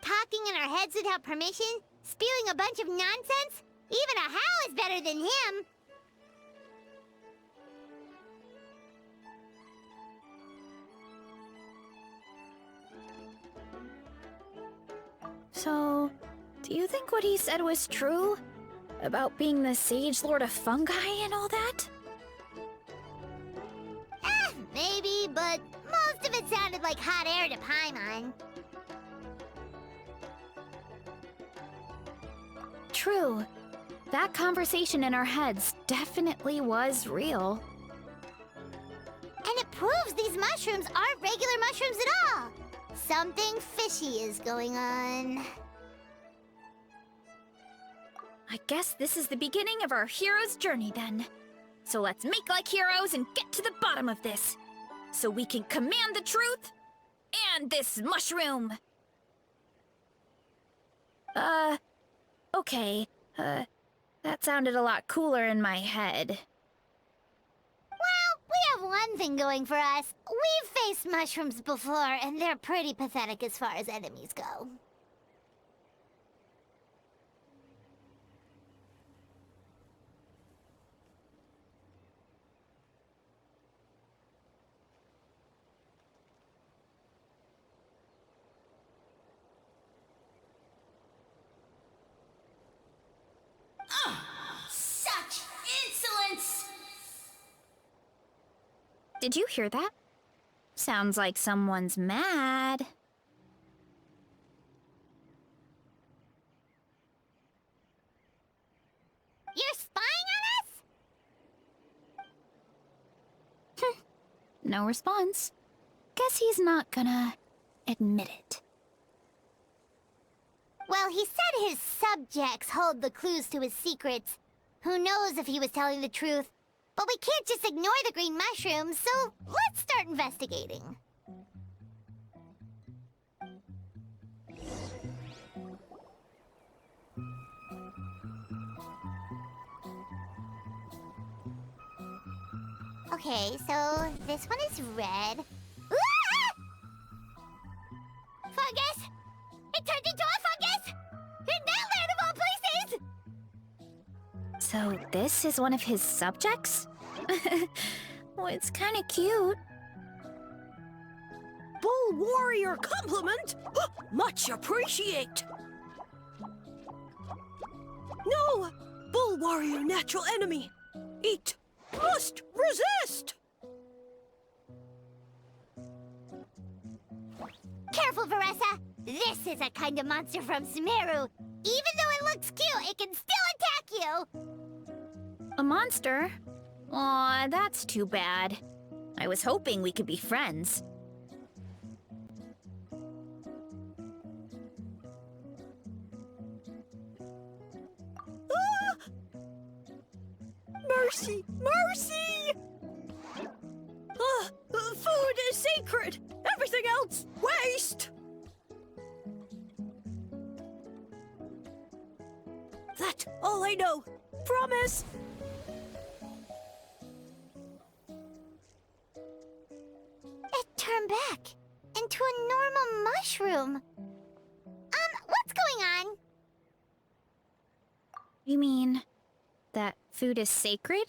Talking in our heads without permission, spewing a bunch of nonsense. Even a How is better than him. So, do you think what he said was true? About being the Sage Lord of Fungi and all that? Maybe, but most of it sounded like hot air to Paimon. True. That conversation in our heads definitely was real. And it proves these mushrooms aren't regular mushrooms at all. Something fishy is going on. I guess this is the beginning of our hero's journey then. So let's make like heroes and get to the bottom of this. So we can command the truth and this mushroom. Okay. That sounded a lot cooler in my head. Well, we have one thing going for us. We've faced mushrooms before, and they're pretty pathetic as far as enemies go. Such insolence! Did you hear that? Sounds like someone's mad. You're spying on us? No response. Guess he's not gonna admit it. Well, he said his subjects hold the clues to his secrets. Who knows if he was telling the truth? But we can't just ignore the green mushrooms, so let's start investigating. Okay, so this one is red. Ah! Fungus! It turned into a fungus! In that land of all places! So this is one of his subjects? Well, it's kinda cute. Bull warrior compliment? Much appreciate. No! Bull warrior natural enemy. Eat. Must resist. Careful, Varesa! This is a kind of monster from Sumeru. Even though it looks cute, it can still attack you! A monster? Aw, that's too bad. I was hoping we could be friends. Mercy! Mercy! Food is sacred! Everything else, waste! That's all I know. Promise! It turned back into a normal mushroom. What's going on? You mean that food is sacred?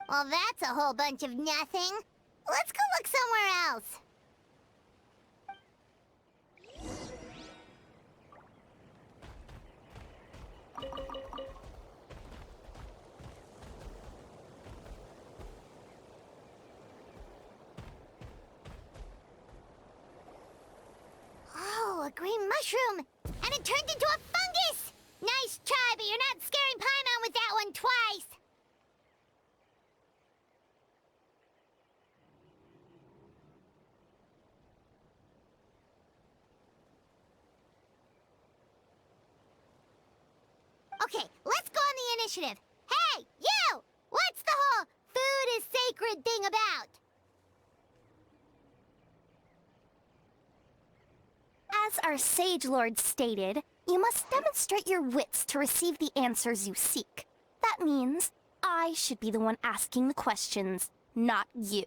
Well, that's a whole bunch of nothing. Let's go look somewhere else. Oh, a green mushroom! And it turned into a fungus! Nice try, but you're not scaring Paimon with that one twice! Okay, let's go on the initiative. Hey, you! What's the whole food is sacred thing about? As our Sage Lord stated, you must demonstrate your wits to receive the answers you seek. That means I should be the one asking the questions, not you.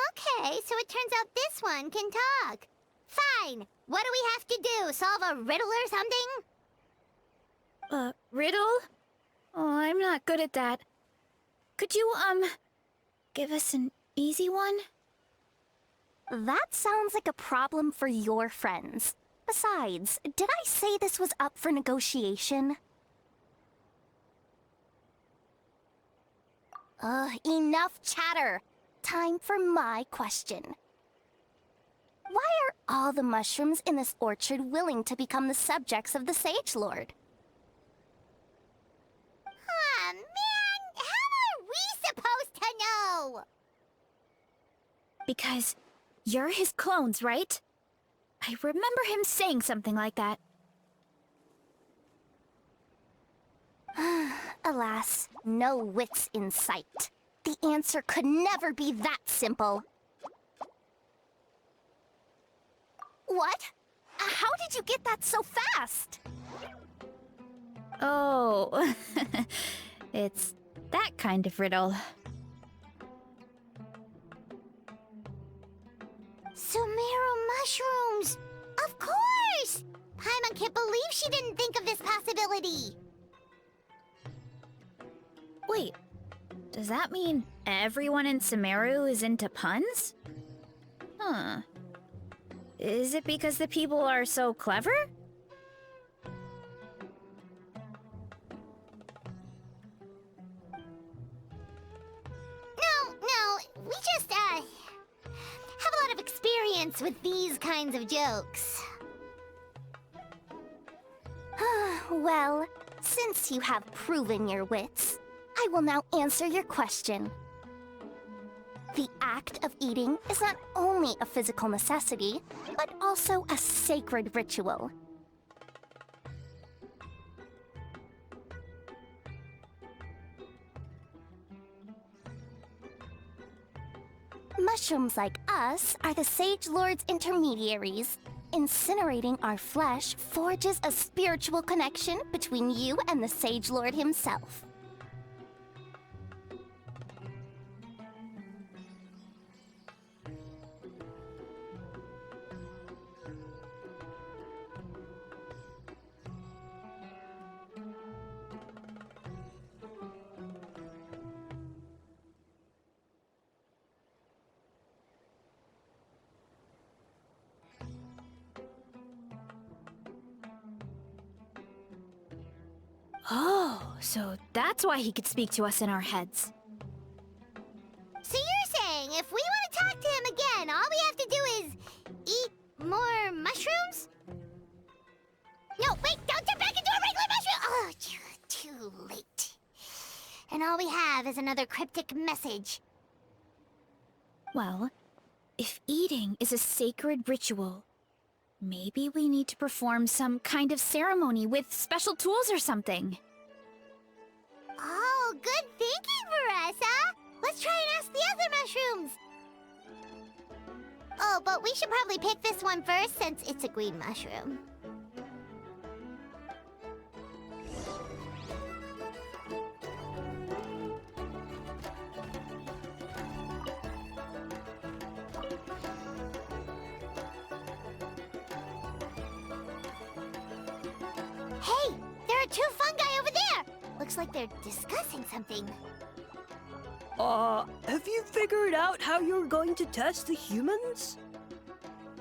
Okay, so it turns out this one can talk. Fine. What do we have to do? Solve a riddle or something? Riddle? Oh, I'm not good at that. Could you, give us an easy one? That sounds like a problem for your friends. Besides, did I say this was up for negotiation? Enough chatter. Time for my question. Why are all the mushrooms in this orchard willing to become the subjects of the Sage Lord? Aw, man! How are we supposed to know? Because you're his clones, right? I remember him saying something like that. Alas, no wits in sight. The answer could never be that simple. What? How did you get that so fast? Oh, it's that kind of riddle. Sumeru mushrooms! Of course! Paimon can't believe she didn't think of this possibility. Wait, does that mean everyone in Sumeru is into puns? Huh. Is it because the people are so clever? No, we just, have a lot of experience with these kinds of jokes. Well, since you have proven your wits, I will now answer your question. The act of eating is not only a physical necessity, but also a sacred ritual. Mushrooms like us are the Sage Lord's intermediaries. Incinerating our flesh forges a spiritual connection between you and the Sage Lord himself. Oh, so that's why he could speak to us in our heads. So you're saying if we want to talk to him again, all we have to do is eat more mushrooms? No, wait, don't turn back into a regular mushroom! Oh, too late. And all we have is another cryptic message. Well, if eating is a sacred ritual, maybe we need to perform some kind of ceremony with special tools or something. Oh, good thinking, Varesa! Let's try and ask the other mushrooms! Oh, but we should probably pick this one first since it's a green mushroom. Hey, there are two fungi over there! Looks like they're discussing something. Have you figured out how you're going to test the humans?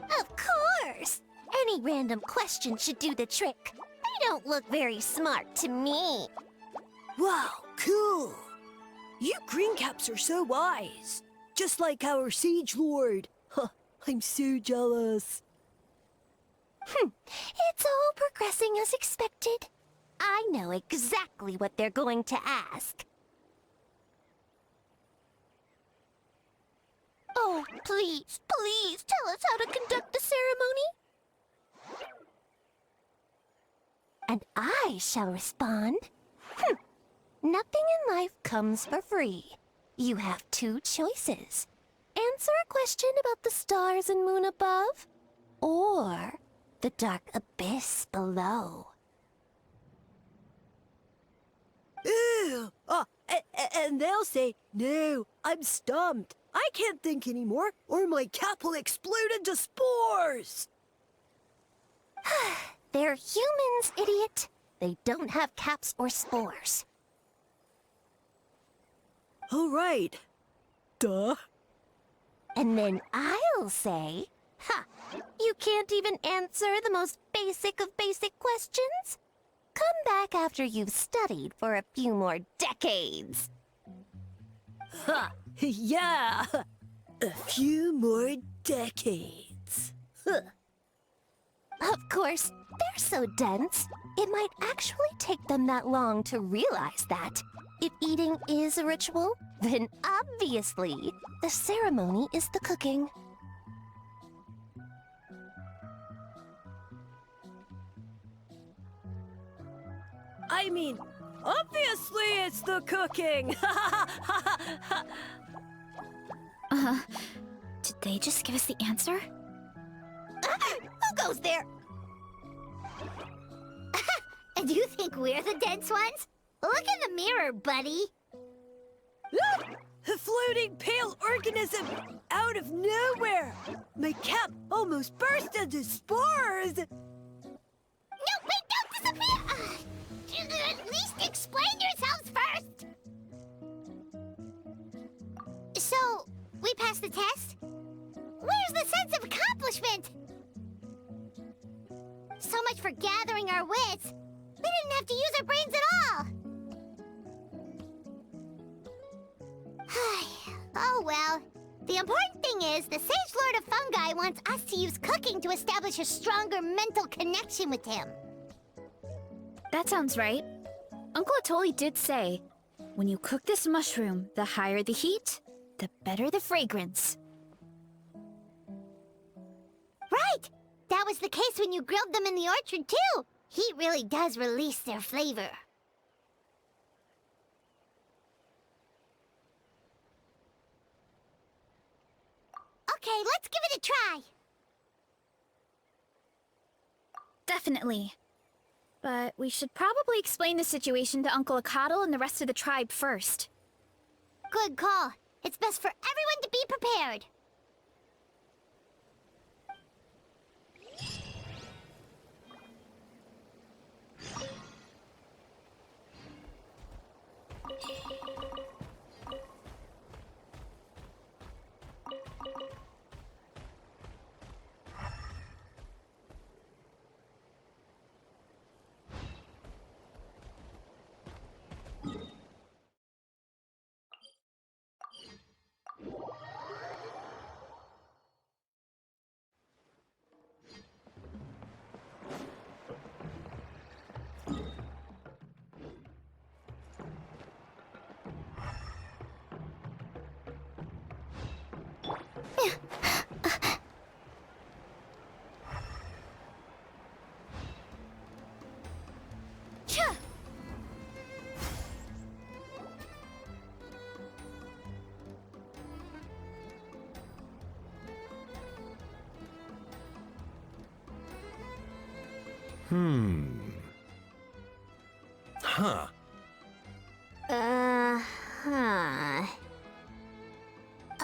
Of course! Any random question should do the trick. They don't look very smart to me. Wow, cool! You greencaps are so wise. Just like our Sage Lord. Huh, I'm so jealous. It's all progressing as expected. I know exactly what they're going to ask. Oh, please, please tell us how to conduct the ceremony. And I shall respond. Nothing in life comes for free. You have two choices. Answer a question about the stars and moon above, or the dark abyss below. Ew! And they'll say, no, I'm stumped. I can't think anymore, or my cap will explode into spores! They're humans, idiot. They don't have caps or spores. All right. Duh. And then I'll say, you can't even answer the most basic of basic questions? Come back after you've studied for a few more decades. Ha! Yeah! A few more decades. Of course, they're so dense, it might actually take them that long to realize that. If eating is a ritual, then obviously, the ceremony is the cooking. I mean, obviously it's the cooking! Did they just give us the answer? Who goes there? And you think we're the dense ones? Look in the mirror, buddy. A floating pale organism out of nowhere! My cap almost burst into spores! No, wait, don't disappear! At least explain yourselves first! So, we passed the test? Where's the sense of accomplishment? So much for gathering our wits. We didn't have to use our brains at all. Oh well. The important thing is the Sage Lord of Fungi wants us to use cooking to establish a stronger mental connection with him. That sounds right. Uncle Atoli did say, when you cook this mushroom, the higher the heat, the better the fragrance. Right! That was the case when you grilled them in the orchard, too! Heat really does release their flavor. Okay, let's give it a try! Definitely. But we should probably explain the situation to Uncle Akatl and the rest of the tribe first. Good call. It's best for everyone to be prepared. Huh. Huh.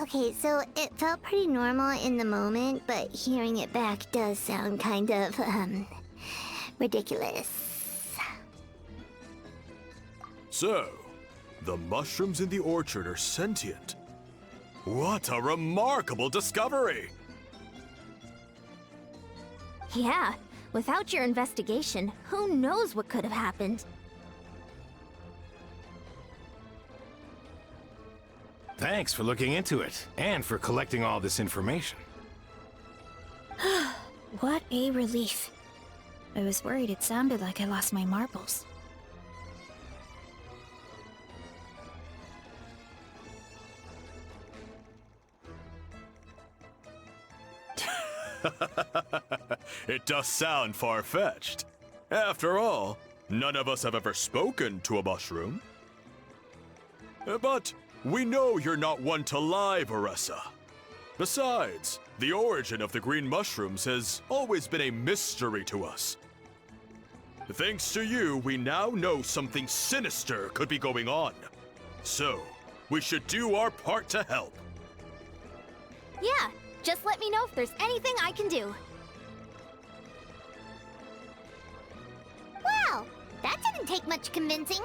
Okay, so it felt pretty normal in the moment, but hearing it back does sound kind of, ridiculous. So, the mushrooms in the orchard are sentient. What a remarkable discovery! Yeah, without your investigation, who knows what could have happened? Thanks for looking into it, and for collecting all this information. What a relief. I was worried it sounded like I lost my marbles. It does sound far-fetched. After all, none of us have ever spoken to a mushroom. But we know you're not one to lie, Varesa. Besides, the origin of the green mushrooms has always been a mystery to us. Thanks to you, we now know something sinister could be going on. So, we should do our part to help. Yeah, just let me know if there's anything I can do. Wow, that didn't take much convincing.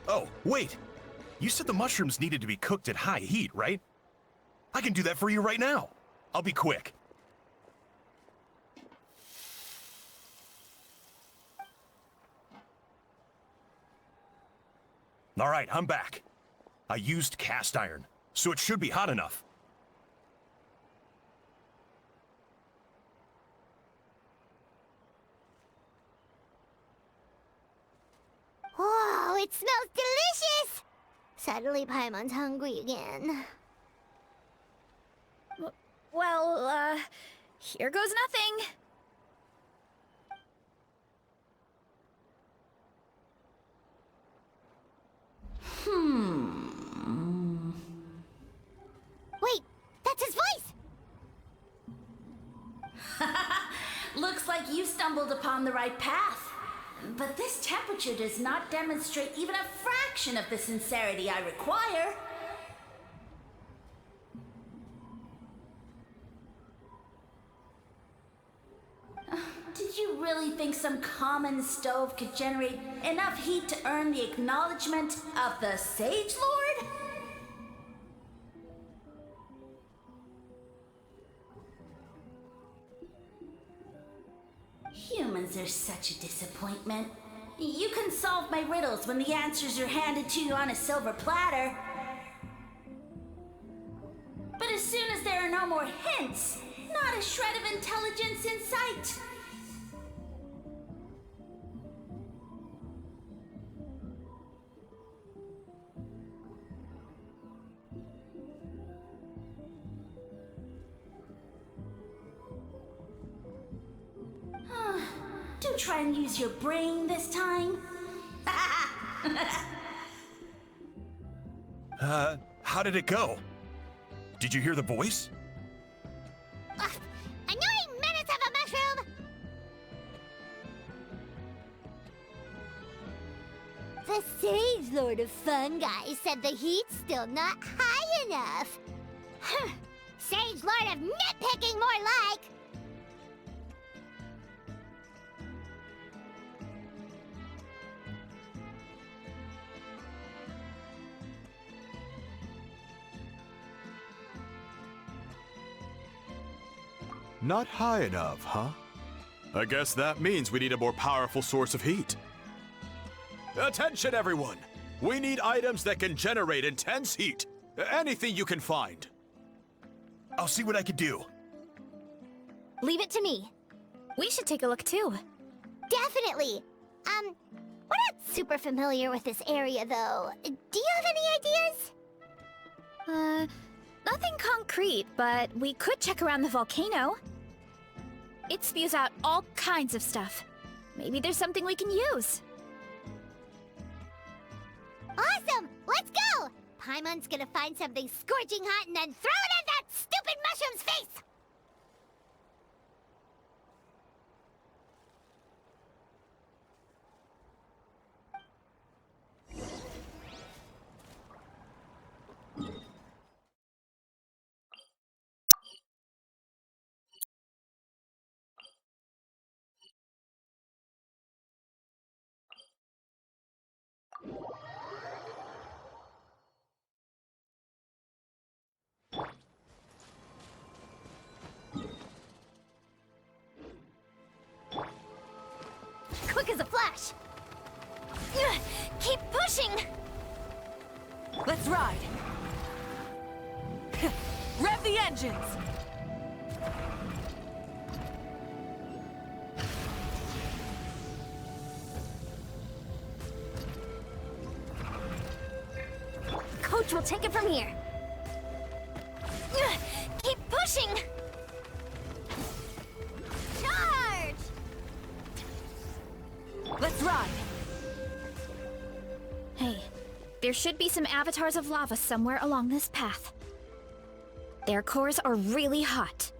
Oh, wait! You said the mushrooms needed to be cooked at high heat, right? I can do that for you right now. I'll be quick. All right, I'm back. I used cast iron, so it should be hot enough. Whoa, it smells delicious! Suddenly Paimon's hungry again. Well, here goes nothing. Wait, that's his voice! Looks like you stumbled upon the right path. But this temperature does not demonstrate even a fraction of the sincerity I require. Did you really think some common stove could generate enough heat to earn the acknowledgement of the Sage Lord? Humans are such a disappointment. You can solve my riddles when the answers are handed to you on a silver platter. But as soon as there are no more hints, not a shred of intelligence in sight. Do try and use your brain this time. How did it go? Did you hear the voice? Ugh, annoying menace of a mushroom! The Sage Lord of Fungi said the heat's still not high enough. Sage Lord of Nitpicking, more like! Not high enough, huh? I guess that means we need a more powerful source of heat. Attention, everyone! We need items that can generate intense heat. Anything you can find. I'll see what I can do. Leave it to me. We should take a look too. Definitely! We're not super familiar with this area, though. Do you have any ideas? Nothing concrete, but we could check around the volcano. It spews out all kinds of stuff. Maybe there's something we can use. Awesome! Let's go! Paimon's gonna find something scorching hot and then throw it at that stupid mushroom's face! gosh! Keep pushing! Let's ride! Rev the engines! Coach will take it from here. Keep pushing! Charge! Let's ride! Hey, there should be some avatars of lava somewhere along this path. Their cores are really hot.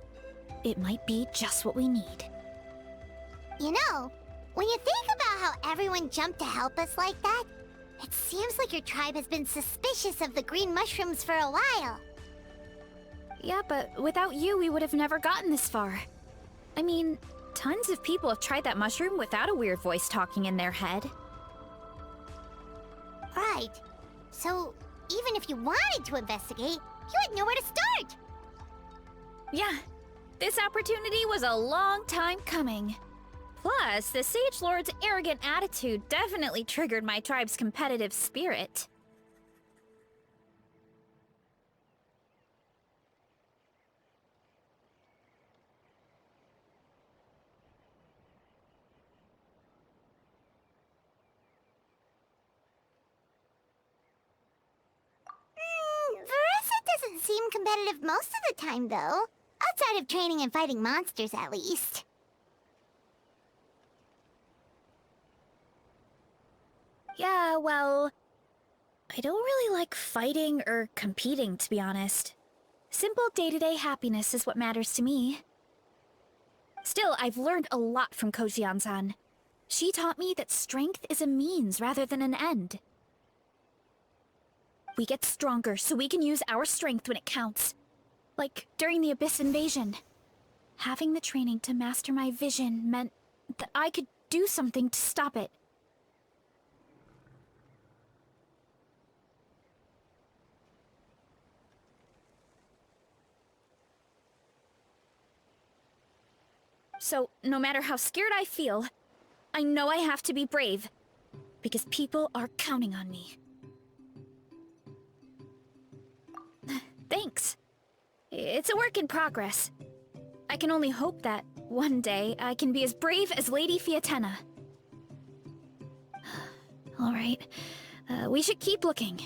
It might be just what we need. You know, when you think about how everyone jumped to help us like that, it seems like your tribe has been suspicious of the green mushrooms for a while. Yeah, but without you, we would have never gotten this far. I mean, tons of people have tried that mushroom without a weird voice talking in their head. Right. So, even if you wanted to investigate, you had nowhere to start. Yeah, this opportunity was a long time coming. Plus, the Sage Lord's arrogant attitude definitely triggered my tribe's competitive spirit. Varesa doesn't seem competitive most of the time, though. Outside of training and fighting monsters, at least. Yeah, well, I don't really like fighting or competing, to be honest. Simple day-to-day happiness is what matters to me. Still, I've learned a lot from Kojian-san. She taught me that strength is a means rather than an end. We get stronger so we can use our strength when it counts. Like during the Abyss invasion. Having the training to master my vision meant that I could do something to stop it. So, no matter how scared I feel, I know I have to be brave. Because people are counting on me. Thanks. It's a work in progress. I can only hope that one day I can be as brave as Lady Fiatena. Alright, we should keep looking.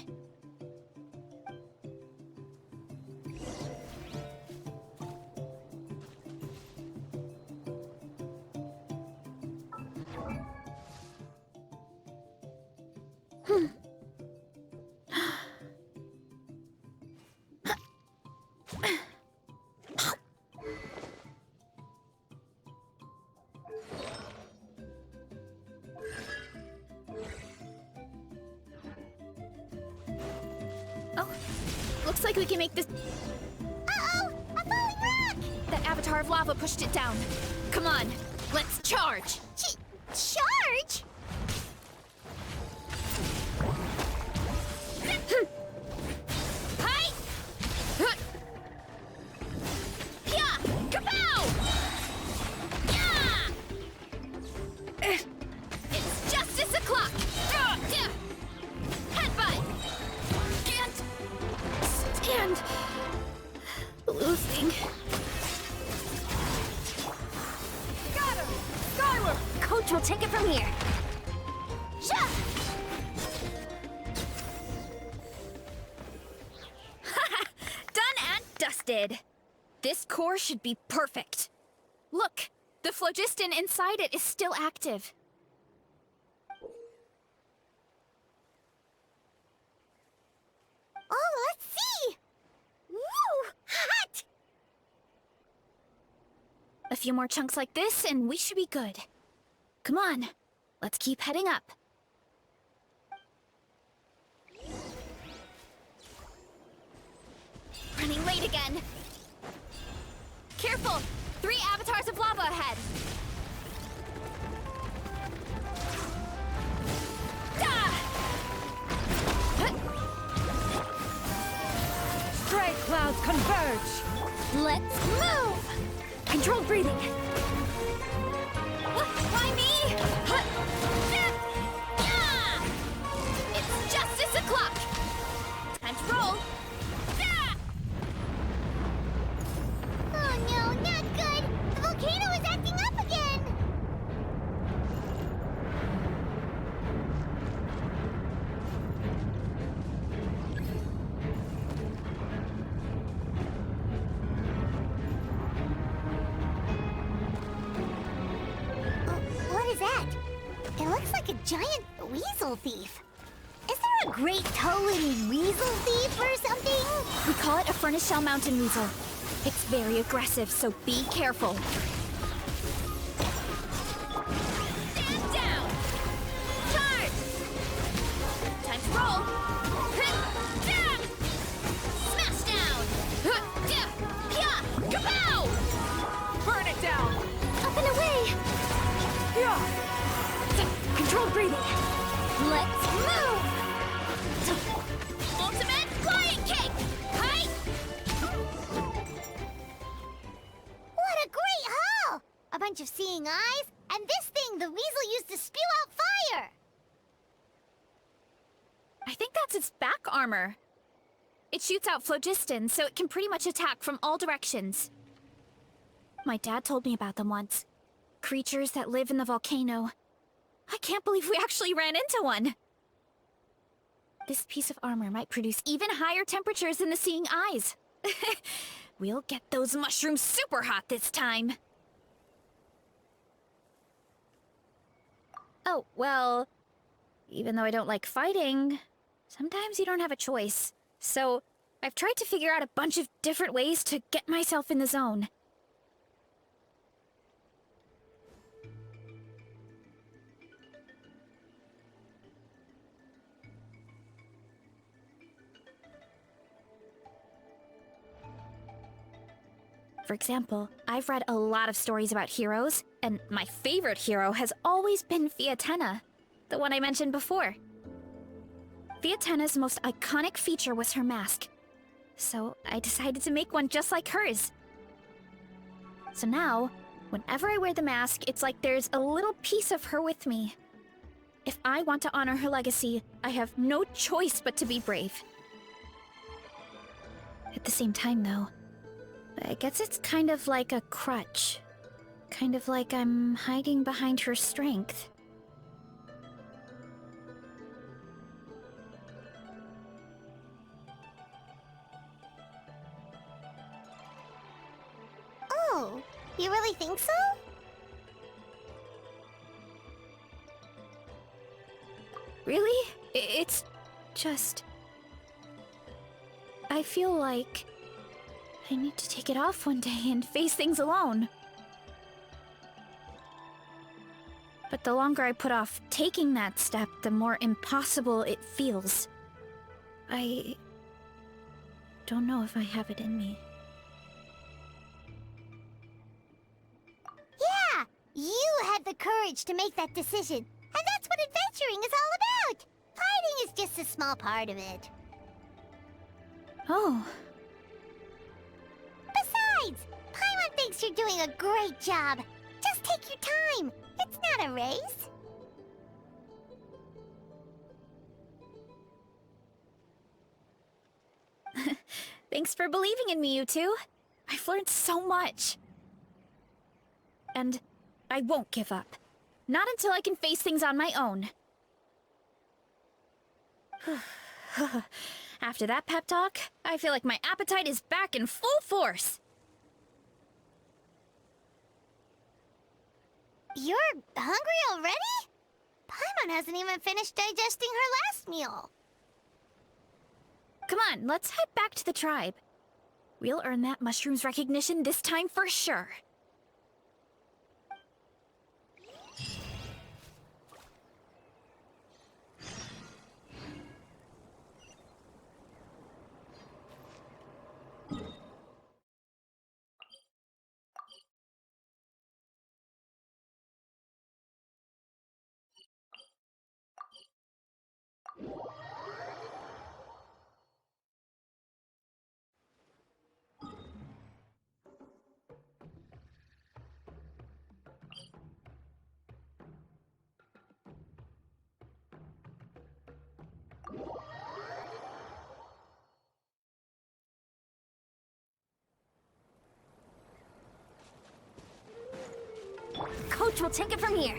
Oh, looks like we can make this. Uh-oh! A falling rock! That avatar of lava pushed it down. Come on, let's charge! Charge? Hi! Yeah! Kapow! Yeah! It's justice o'clock! Headbutt! Can't stand losing. Got him! Skyward! Coach will take it from here. Shut! Done and dusted. This core should be perfect. Look, the phlogiston inside it is still active. Oh, let's see! Woo! Hot! A few more chunks like this and we should be good. Come on, let's keep heading up. Running late again. Careful! 3 avatars of lava ahead. Stray clouds converge! Let's move! Controlled breathing. What? Why me? It looks like a giant weasel thief. Is there a great toad weasel thief or something? We call it a furnace shell mountain weasel. It's very aggressive, so be careful. Stand down! Charge! Time to roll! Smash down! Kapow! Burn it down! Up and away! Controlled breathing. Let's move! Ultimate flying kick! Hi! What a great haul! A bunch of seeing eyes, and this thing the weasel used to spew out fire! I think that's its back armor. It shoots out phlogiston, so it can pretty much attack from all directions. My dad told me about them once. Creatures that live in the volcano. I can't believe we actually ran into one! This piece of armor might produce even higher temperatures than the seeing eyes. We'll get those mushrooms super hot this time! Oh, well... even though I don't like fighting, sometimes you don't have a choice. So, I've tried to figure out a bunch of different ways to get myself in the zone. For example, I've read a lot of stories about heroes, and my favorite hero has always been Fiatenna, the one I mentioned before. Fiatenna's most iconic feature was her mask, so I decided to make one just like hers. So now, whenever I wear the mask, it's like there's a little piece of her with me. If I want to honor her legacy, I have no choice but to be brave. At the same time, though, I guess it's kind of like a crutch. Kind of like I'm hiding behind her strength. Oh, you really think so? Really? It's just... I feel like I need to take it off one day and face things alone. But the longer I put off taking that step, the more impossible it feels. I don't know if I have it in me. Yeah, you had the courage to make that decision. And that's what adventuring is all about. Fighting is just a small part of it. Oh. Besides, Paimon thinks you're doing a great job. Just take your time. It's not a race. Thanks for believing in me, you two. I've learned so much. And I won't give up. Not until I can face things on my own. After that pep talk, I feel like my appetite is back in full force. You're hungry already? Paimon hasn't even finished digesting her last meal. Come on, let's head back to the tribe. We'll earn that mushroom's recognition this time for sure. Coach will take it from here.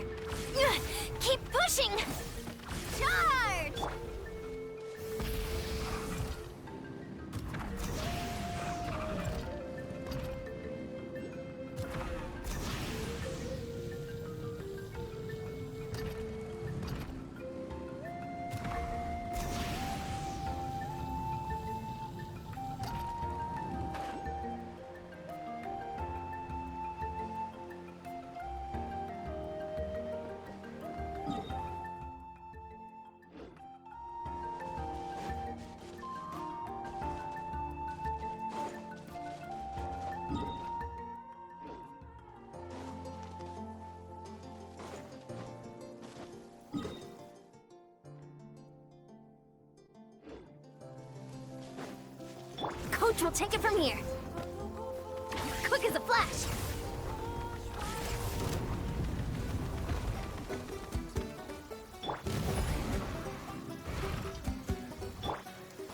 Keep pushing! Charge! We'll take it from here. Quick as a flash.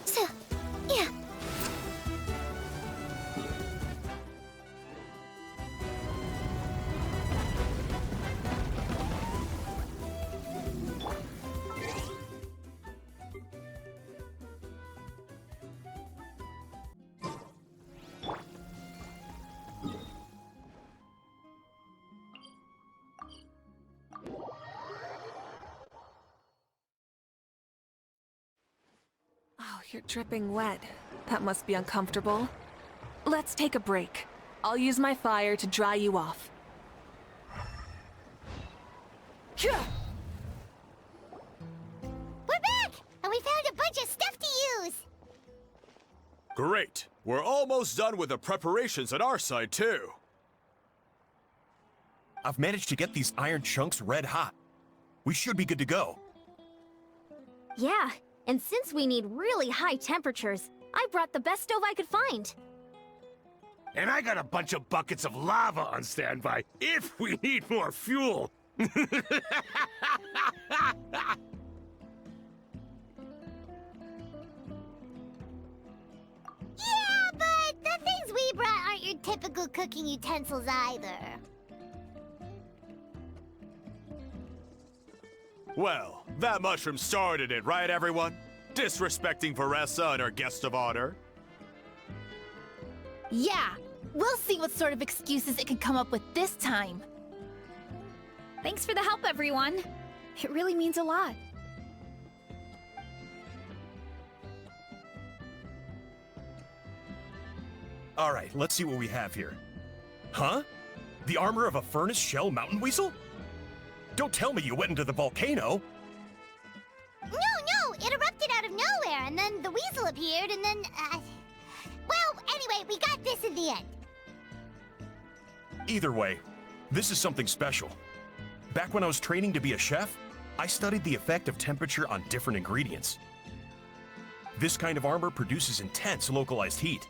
So, yeah. Oh, you're dripping wet. That must be uncomfortable. Let's take a break. I'll use my fire to dry you off. We're back! And we found a bunch of stuff to use! Great. We're almost done with the preparations at our side, too. I've managed to get these iron chunks red hot. We should be good to go. Yeah, and since we need really high temperatures, I brought the best stove I could find. And I got a bunch of buckets of lava on standby if we need more fuel. Yeah, but the things we brought aren't your typical cooking utensils either. Well, that mushroom started it, right, everyone? Disrespecting Varesa and her guest of honor. Yeah, we'll see what sort of excuses it can come up with this time. Thanks for the help, everyone. It really means a lot. All right, let's see what we have here. Huh? The armor of a furnace shell mountain weasel? Don't tell me you went into the volcano. No, it erupted out of nowhere, and then the weasel appeared, and then, well, anyway, we got this in the end. Either way, this is something special. Back when I was training to be a chef, I studied the effect of temperature on different ingredients. This kind of armor produces intense localized heat.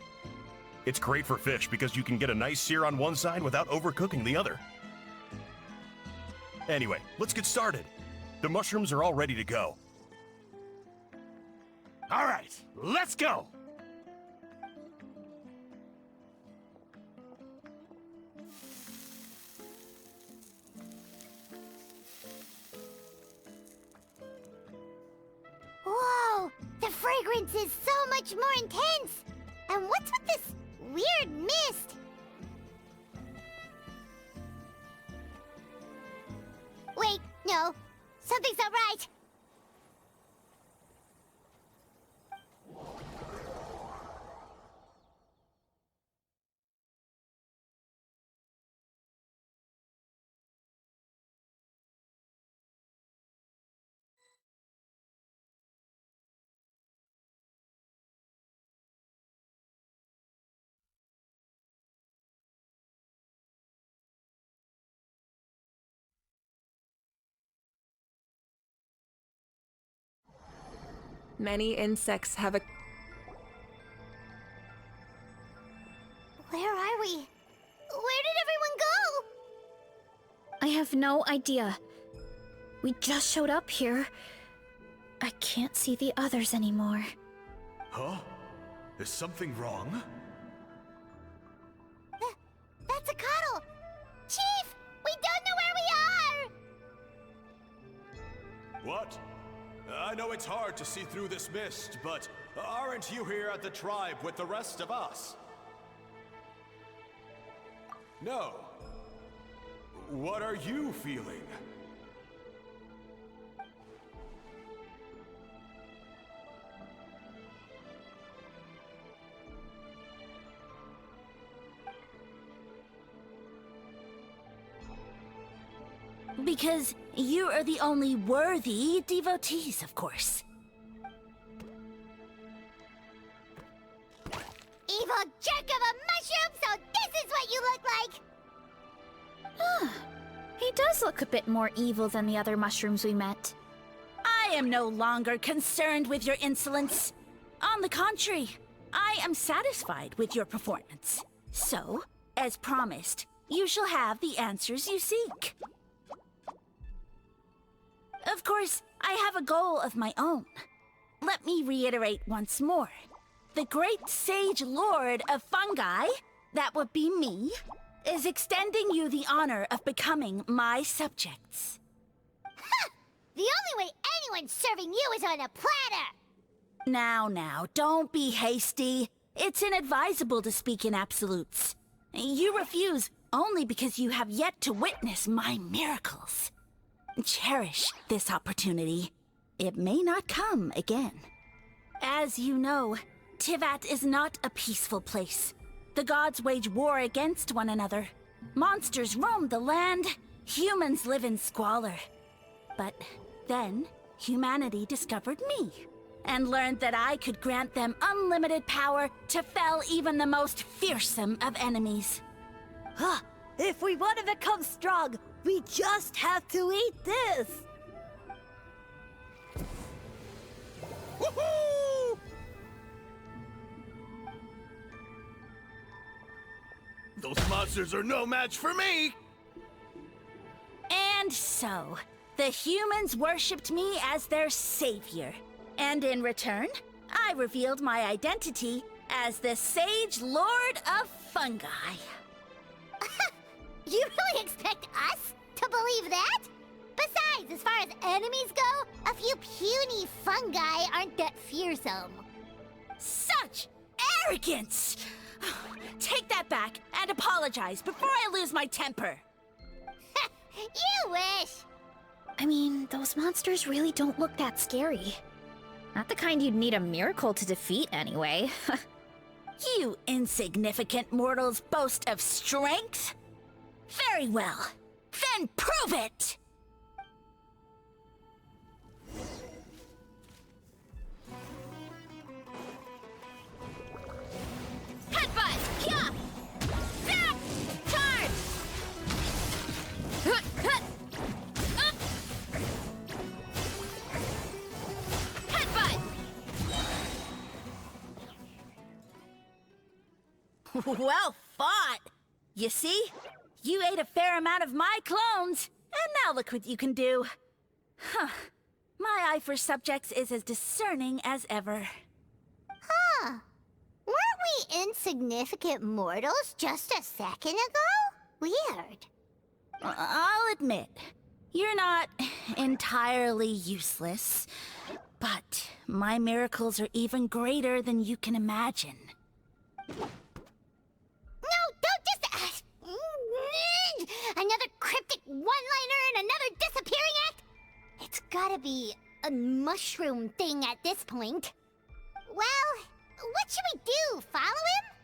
It's great for fish because you can get a nice sear on one side without overcooking the other. Anyway, let's get started. The mushrooms are all ready to go. All right, let's go. Whoa, the fragrance is so much more intense. And what's with this weird mist? Wait, no, something's not right. Many insects have a... Where are we? Where did everyone go? I have no idea. We just showed up here. I can't see the others anymore. Huh? Is something wrong? That's a cuddle. Chief, we don't know where we are. What? I know it's hard to see through this mist, but aren't you here at the tribe with the rest of us? No. What are you feeling? Because you are the only worthy devotees, of course. Evil jerk of a mushroom, so this is what you look like! He does look a bit more evil than the other mushrooms we met. I am no longer concerned with your insolence. On the contrary, I am satisfied with your performance. So, as promised, you shall have the answers you seek. Of course, I have a goal of my own. Let me reiterate once more. The great sage lord of fungi, that would be me, is extending you the honor of becoming my subjects. Ha! The only way anyone's serving you is on a platter! Now, don't be hasty. It's inadvisable to speak in absolutes. You refuse only because you have yet to witness my miracles. Cherish this opportunity. It may not come again. As you know, Tivat is not a peaceful place. The gods wage war against one another. Monsters roam the land. Humans live in squalor. But then, humanity discovered me, and learned that I could grant them unlimited power to fell even the most fearsome of enemies. Huh. If we want to become strong, we just have to eat this! Woohoo! Those monsters are no match for me! And so, the humans worshipped me as their savior. And in return, I revealed my identity as the Sage Lord of Fungi. You really expect us to believe that? Besides, as far as enemies go, a few puny fungi aren't that fearsome. Such arrogance! Take that back and apologize before I lose my temper. You wish! I mean, those monsters really don't look that scary. Not the kind you'd need a miracle to defeat, anyway. You insignificant mortals boast of strength? Very well. Then prove it! Headbutt! Yeah! Zap! Charge! Hut, hut! Up! Headbutt! Well fought! You see? You ate a fair amount of my clones, and now look what you can do. Huh. My eye for subjects is as discerning as ever. Huh. Weren't we insignificant mortals just a second ago? Weird. I'll admit, you're not entirely useless, but my miracles are even greater than you can imagine. No, don't just... another cryptic one-liner and another disappearing act? It's gotta be a mushroom thing at this point. Well, what should we do? Follow him?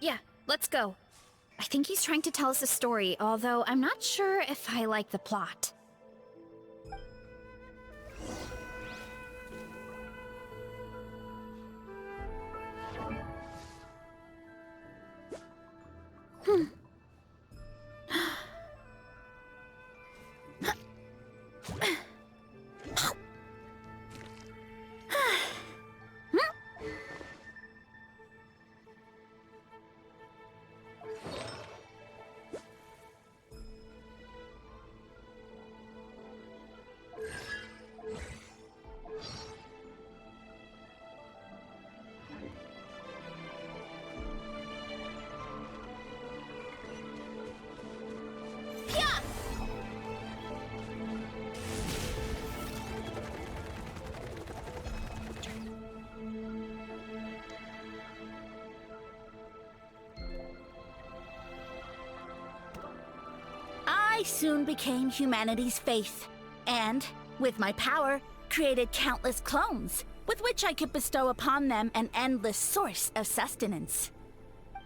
Yeah, let's go. I think he's trying to tell us a story, although I'm not sure if I like the plot. I soon became humanity's faith, and, with my power, created countless clones, with which I could bestow upon them an endless source of sustenance.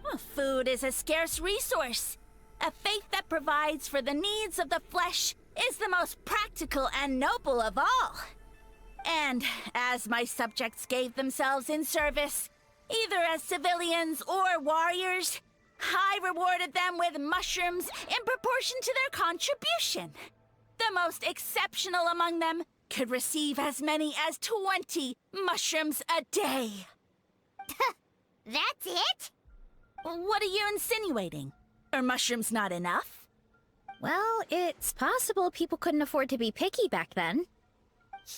Well, food is a scarce resource. A faith that provides for the needs of the flesh is the most practical and noble of all. And as my subjects gave themselves in service, either as civilians or warriors, I rewarded them with mushrooms in proportion to their contribution. The most exceptional among them could receive as many as 20 mushrooms a day. That's it? What are you insinuating? Are mushrooms not enough? Well, it's possible people couldn't afford to be picky back then.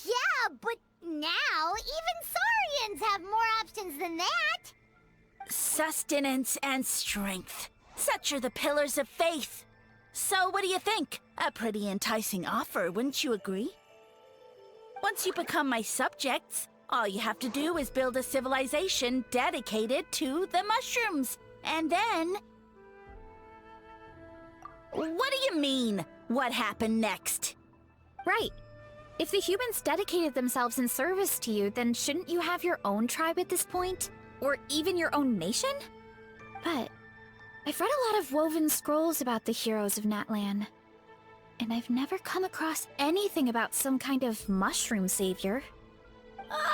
Yeah, but now even saurians have more options than that. Sustenance and strength. Such are the pillars of faith. So what do you think? A pretty enticing offer, wouldn't you agree? Once you become my subjects, all you have to do is build a civilization dedicated to the mushrooms. And then... What do you mean, what happened next? Right. If the humans dedicated themselves in service to you, then shouldn't you have your own tribe at this point? Or even your own nation? But I've read a lot of woven scrolls about the heroes of Natlan. And I've never come across anything about some kind of mushroom savior.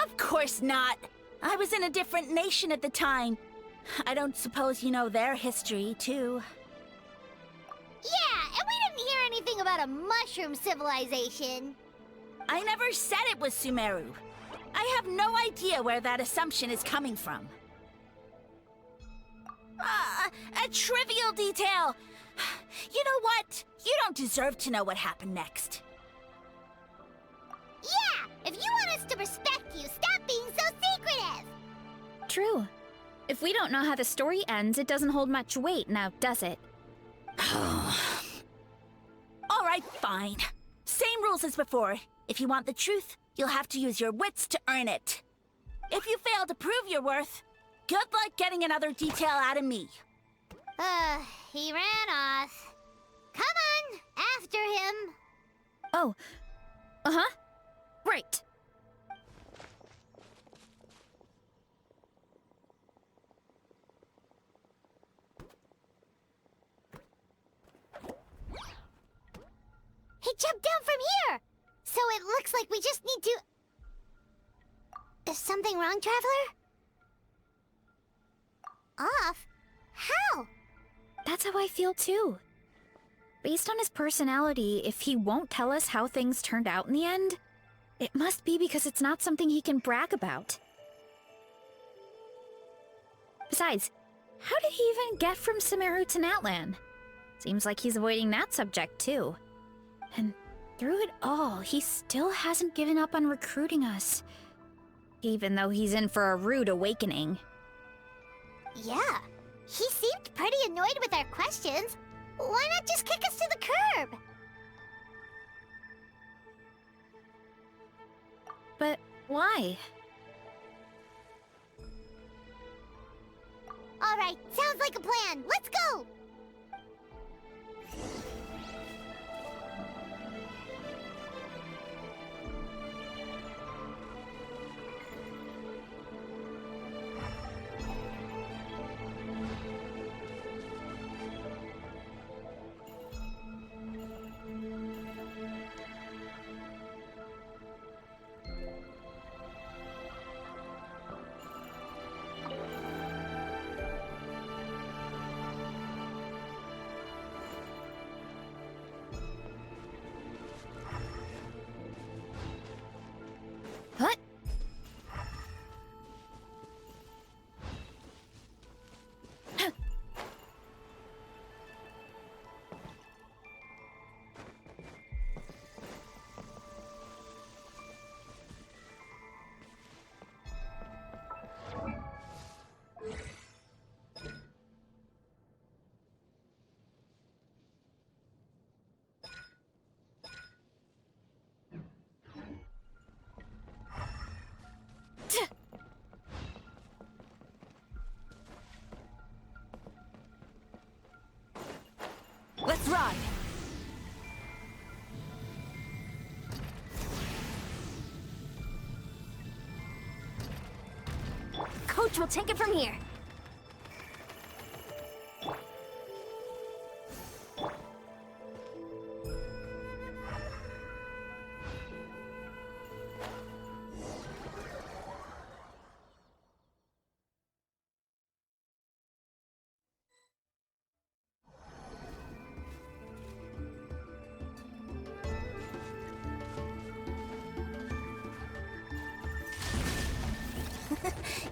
Of course not. I was in a different nation at the time. I don't suppose you know their history, too. Yeah, and we didn't hear anything about a mushroom civilization. I never said it was Sumeru. I have no idea where that assumption is coming from. A trivial detail. You know what? You don't deserve to know what happened next. Yeah, if you want us to respect you, stop being so secretive. True. If we don't know how the story ends, it doesn't hold much weight now, does it? All right, fine. Same rules as before. If you want the truth, you'll have to use your wits to earn it. If you fail to prove your worth, good luck getting another detail out of me. He ran off. Come on, after him. Oh. Uh-huh. Right. He jumped down from here! So it looks like we just need to... Is something wrong, Traveler? Off? How? That's how I feel too. Based on his personality, if he won't tell us how things turned out in the end, it must be because it's not something he can brag about. Besides, how did he even get from Sumeru to Natlan? Seems like he's avoiding that subject too. And through it all, he still hasn't given up on recruiting us. Even though he's in for a rude awakening. Yeah, he seemed pretty annoyed with our questions. Why not just kick us to the curb? But why? All right, sounds like a plan. Let's go! What? Let's ride! Coach will take it from here.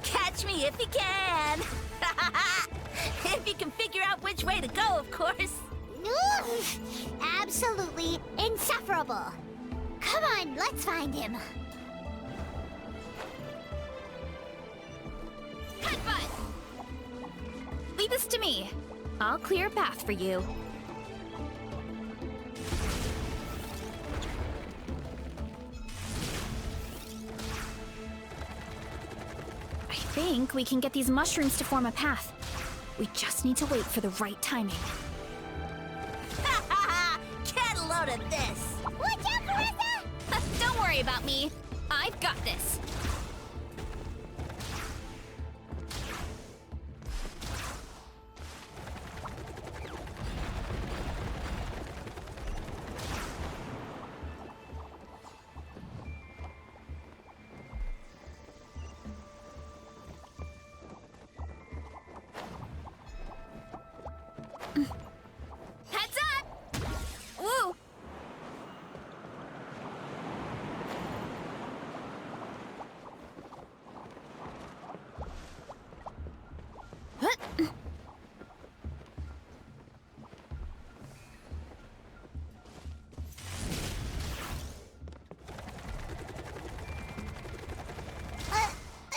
Catch me if you can. If you can figure out which way to go, of course. Oof, absolutely insufferable. Come on, let's find him. Headbutt! Leave this to me. I'll clear a path for you. I think we can get these mushrooms to form a path. We just need to wait for the right timing. Get a load of this. Watch out, Varesa! Don't worry about me. I've got this. Heads up! Woo!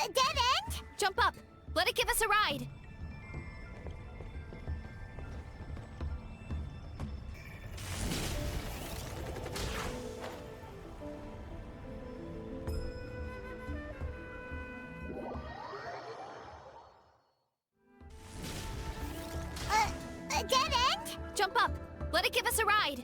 A dead end? Jump up. Let it give us a ride. A dead end? Jump up. Let it give us a ride.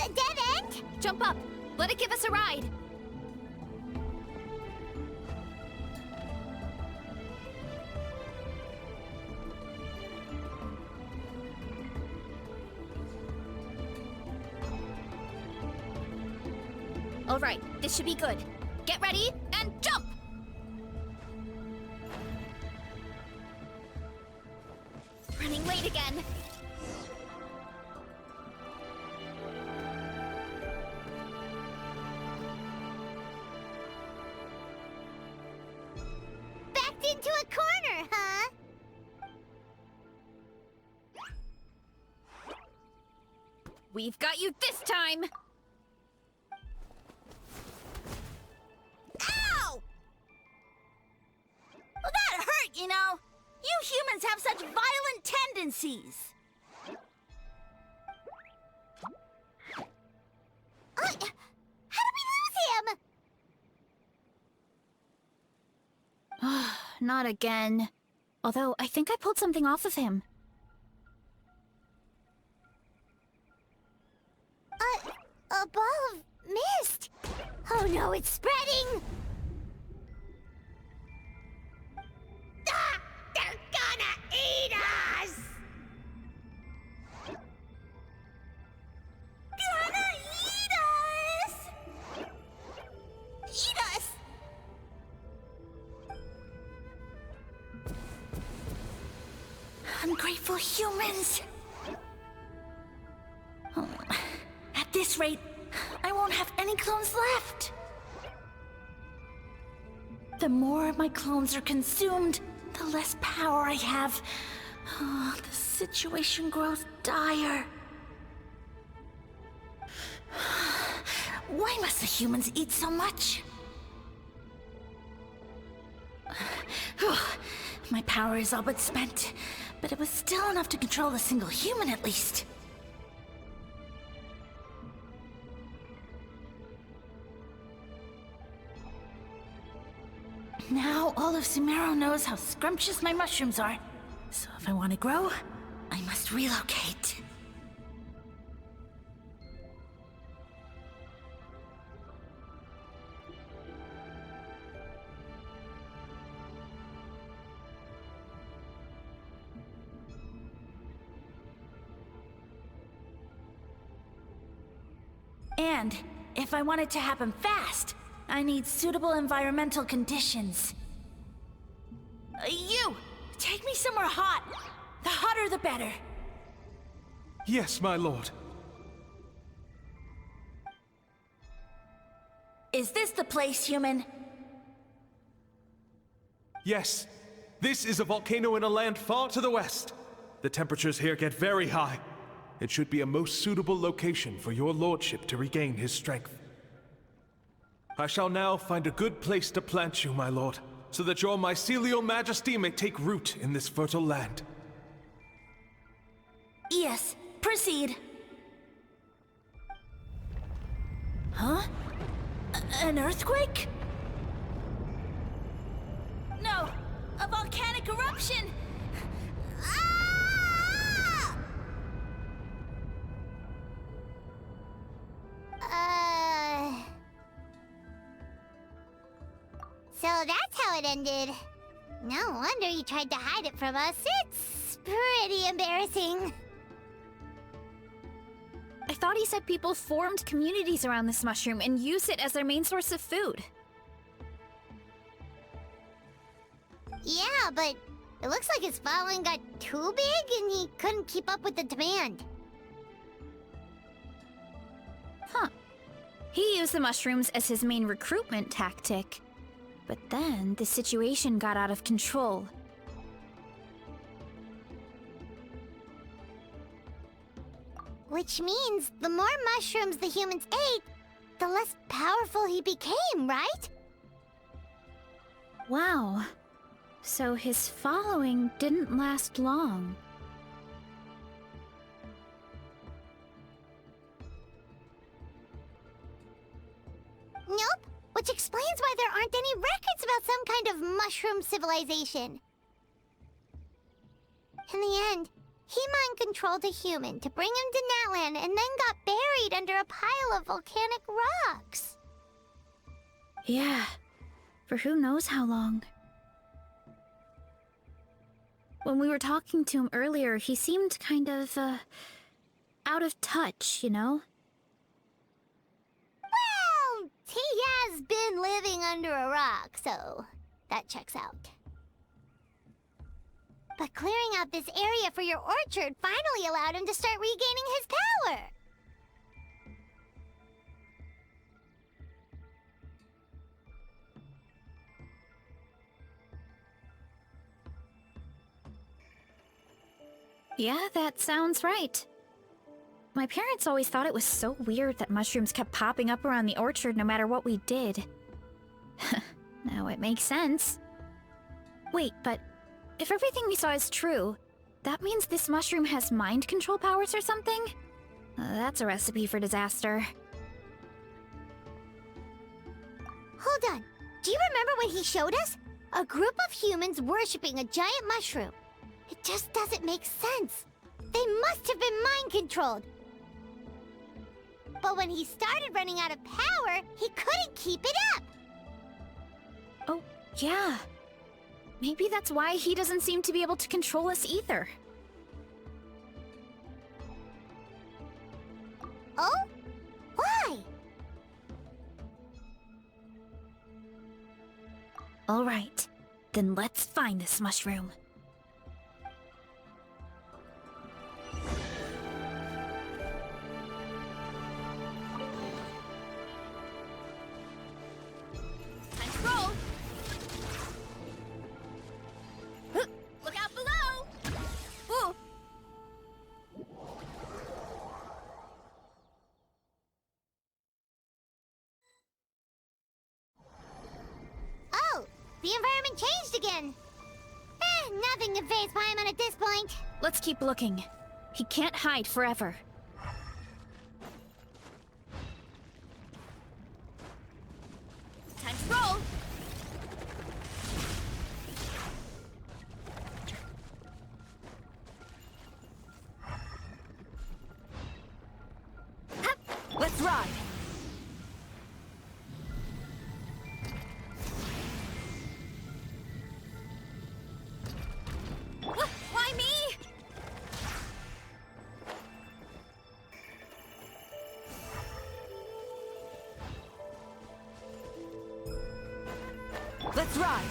A dead end? Jump up. Let it give us a ride. All right, this should be good. Get ready and jump! Running late again. Backed into a corner, huh? We've got you this time! Ow! Well, that hurt, you know. You humans have such violent tendencies. How did we lose him? Not again. Although, I think I pulled something off of him. A ball of mist. Oh no, it's spreading. Ah, they're gonna eat us. Gonna eat us! Eat us. Ungrateful humans! Oh, at this rate, I won't have any clones left. The more my clones are consumed, the less power I have. Oh, the situation grows dire. Why must the humans eat so much? My power is all but spent, but it was still enough to control a single human at least. Now all of Sumero knows how scrumptious my mushrooms are. So if I want to grow, I must relocate. And if I want it to happen fast, I need suitable environmental conditions. You! Take me somewhere hot. The hotter the better. Yes, my lord. Is this the place, human? Yes. This is a volcano in a land far to the west. The temperatures here get very high. It should be a most suitable location for your lordship to regain his strength. I shall now find a good place to plant you, my lord, so that your mycelial majesty may take root in this fertile land. Yes, proceed. Huh? An earthquake? No, a volcanic eruption! Ah! So that's how it ended. No wonder you tried to hide it from us. It's pretty embarrassing. I thought he said people formed communities around this mushroom and used it as their main source of food. Yeah, but it looks like his following got too big and he couldn't keep up with the demand. Huh. He used the mushrooms as his main recruitment tactic. But then the situation got out of control. Which means the more mushrooms the humans ate, the less powerful he became, right? Wow. So his following didn't last long. Nope. Which explains why there aren't any records about some kind of mushroom civilization. In the end, he mind-controlled a human to bring him to Natlan and then got buried under a pile of volcanic rocks. Yeah. For who knows how long. When we were talking to him earlier, he seemed kind of, out of touch, you know? Well, he has been living under a rock, so that checks out. But clearing out this area for your orchard finally allowed him to start regaining his power. Yeah, that sounds right. My parents always thought it was so weird that mushrooms kept popping up around the orchard no matter what we did. Now it makes sense. Wait, but if everything we saw is true, that means this mushroom has mind control powers or something? That's a recipe for disaster. Hold on. Do you remember what he showed us? A group of humans worshipping a giant mushroom. It just doesn't make sense. They must have been mind-controlled. But when he started running out of power, he couldn't keep it up. Oh, yeah. Maybe that's why he doesn't seem to be able to control us either. Oh? Why? All right, then let's find this mushroom. Time to roll. Look out below! Ooh. Oh, the environment changed again. Nothing can phase Paimon at this point. Let's keep looking. He can't hide forever. Time to roll! Let's ride! Why me? Let's ride!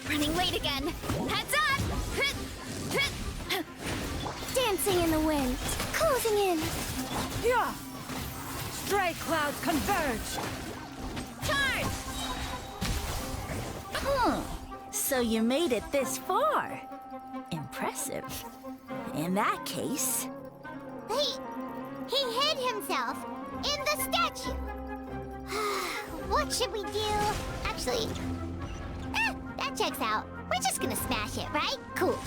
Running late again. Heads up! Dancing in the wind, closing in. Yeah! Stray clouds converge! Charge! So you made it this far. Impressive. In that case... He hid himself in the statue. What should we do? Actually, that checks out. We're just gonna smash it, right? Cool.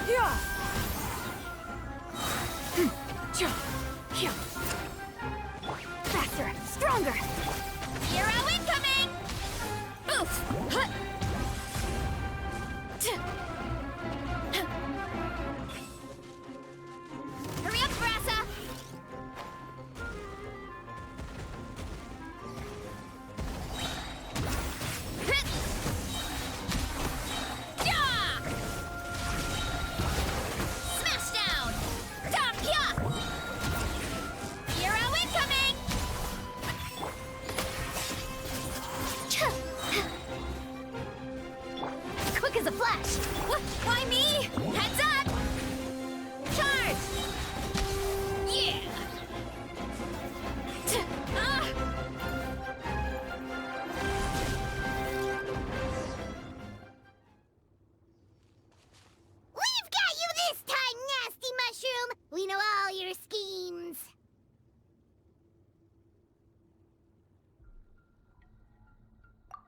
Yeah! Faster! Stronger! Hero incoming! Oof! Hurry up, Varesa! Smash down! Hero incoming! Quick as a flash. What? Why me? Heads up! Charge! Yeah! We've got you this time, nasty mushroom. We know all your schemes.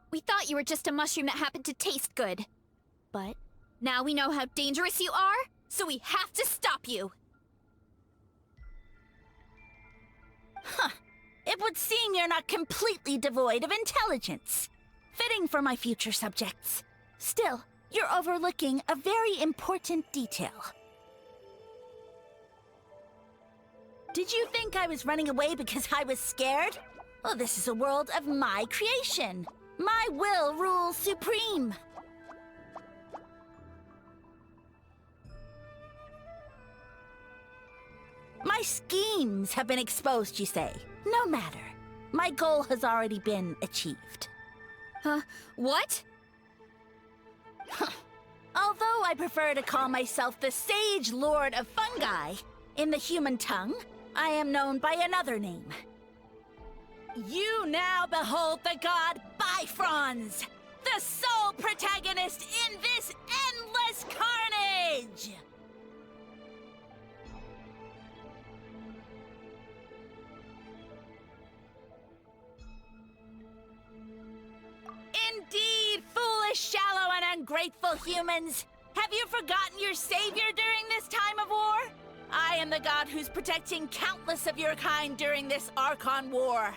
We thought you were just a mushroom that happened to taste good. But now we know how dangerous you are, so we have to stop you. It would seem you're not completely devoid of intelligence. Fitting for my future subjects. Still, you're overlooking a very important detail. Did you think I was running away because I was scared? Well, this is a world of my creation. My will rules supreme. My schemes have been exposed, you say. No matter. My goal has already been achieved. What? Although I prefer to call myself the Sage Lord of Fungi, in the human tongue, I am known by another name. You now behold the god Bifrons, the sole protagonist in this endless carnage! Indeed, foolish, shallow, and ungrateful humans! Have you forgotten your savior during this time of war? I am the god who's protecting countless of your kind during this Archon War.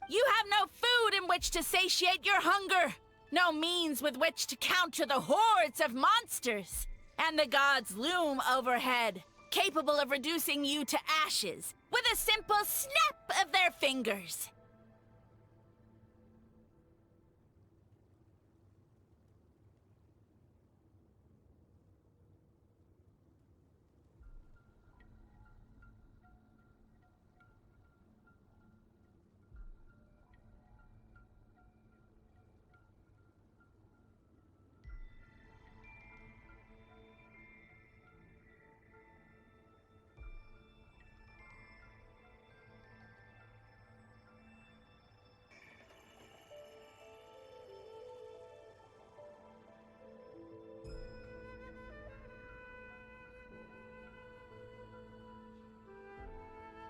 You have no food in which to satiate your hunger, no means with which to counter the hordes of monsters, and the gods loom overhead, capable of reducing you to ashes with a simple snap of their fingers.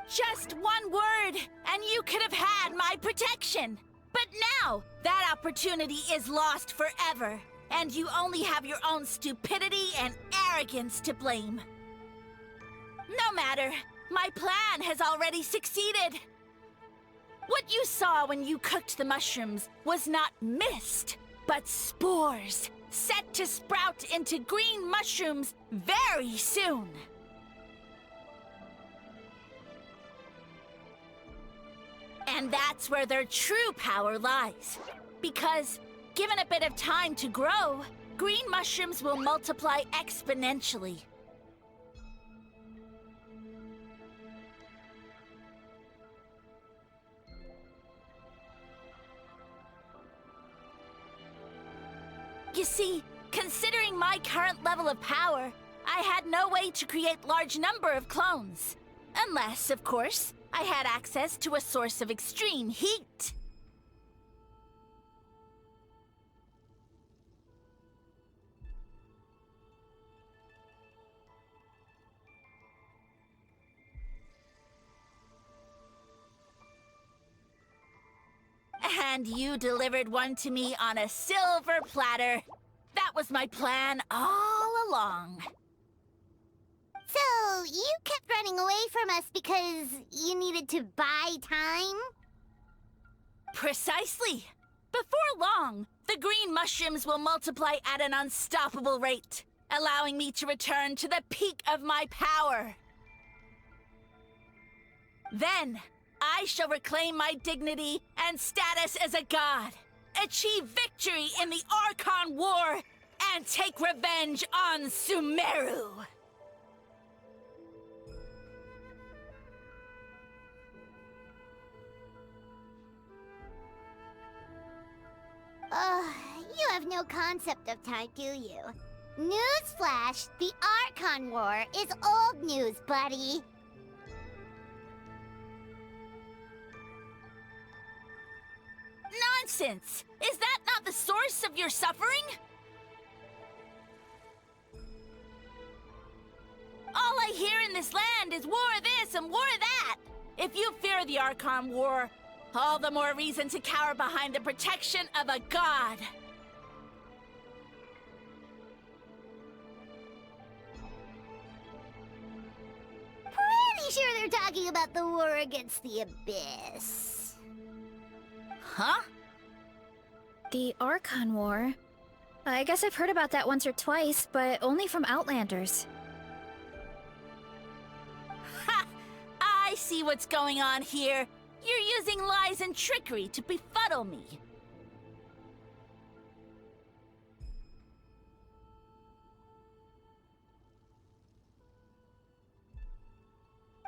Just one word, and you could have had my protection. But now, that opportunity is lost forever. and you only have your own stupidity and arrogance to blame. No matter, my plan has already succeeded. What you saw when you cooked the mushrooms was not mist, but spores, set to sprout into green mushrooms very soon. And that's where their true power lies. Because, given a bit of time to grow, green mushrooms will multiply exponentially. You see, considering my current level of power, I had no way to create large number of clones. Unless, of course, I had access to a source of extreme heat. And you delivered one to me on a silver platter. That was my plan all along. So, you kept running away from us because you needed to buy time? Precisely. Before long, the green mushrooms will multiply at an unstoppable rate, allowing me to return to the peak of my power. Then, I shall reclaim my dignity and status as a god, achieve victory in the Archon War, and take revenge on Sumeru. You have no concept of time, do you? Newsflash, the Archon War is old news, buddy. Nonsense! Is that not the source of your suffering? All I hear in this land is war this and war that. If you fear the Archon War, all the more reason to cower behind the protection of a god. Pretty sure they're talking about the war against the Abyss. Huh? The Archon War? I guess I've heard about that once or twice, but only from Outlanders. Ha! I see what's going on here. You're using lies and trickery to befuddle me.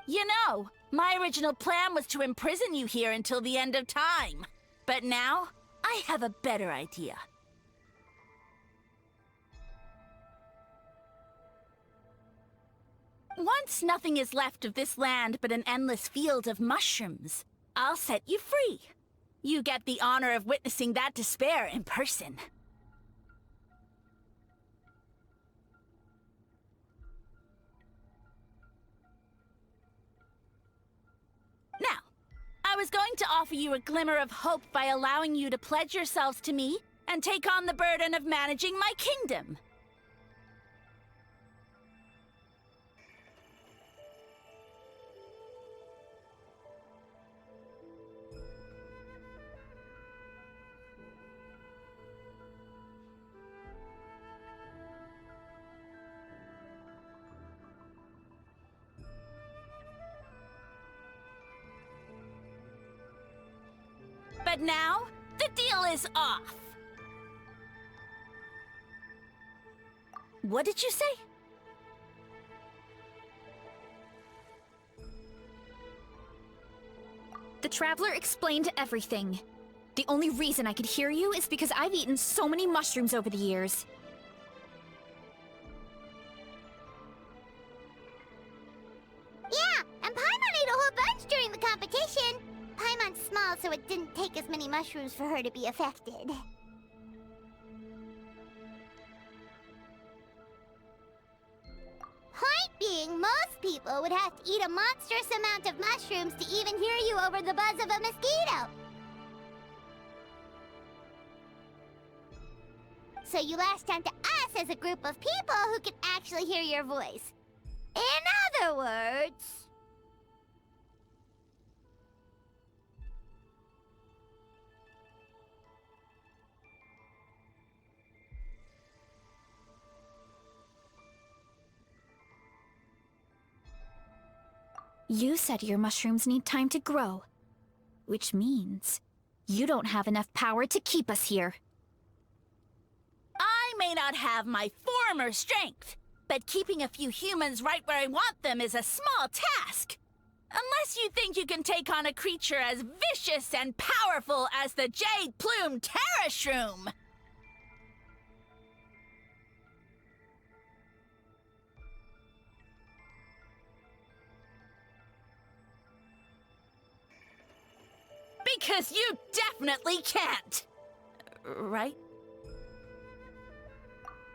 You know, my original plan was to imprison you here until the end of time. But now, I have a better idea. Once nothing is left of this land but an endless field of mushrooms, I'll set you free. You get the honor of witnessing that despair in person. Now, I was going to offer you a glimmer of hope by allowing you to pledge yourselves to me and take on the burden of managing my kingdom. But now, the deal is off. What did you say? The Traveler explained everything. The only reason I could hear you is because I've eaten so many mushrooms over the years. Yeah, and Paimon ate a whole bunch during the competition. Paimon's small, so it didn't take as many mushrooms for her to be affected. Point being, most people would have to eat a monstrous amount of mushrooms to even hear you over the buzz of a mosquito. So you latched onto us as a group of people who can actually hear your voice. In other words... You said your mushrooms need time to grow, which means you don't have enough power to keep us here. I may not have my former strength, but keeping a few humans right where I want them is a small task. Unless you think you can take on a creature as vicious and powerful as the Jade Plume Terra Shroom. Because you definitely can't. Right?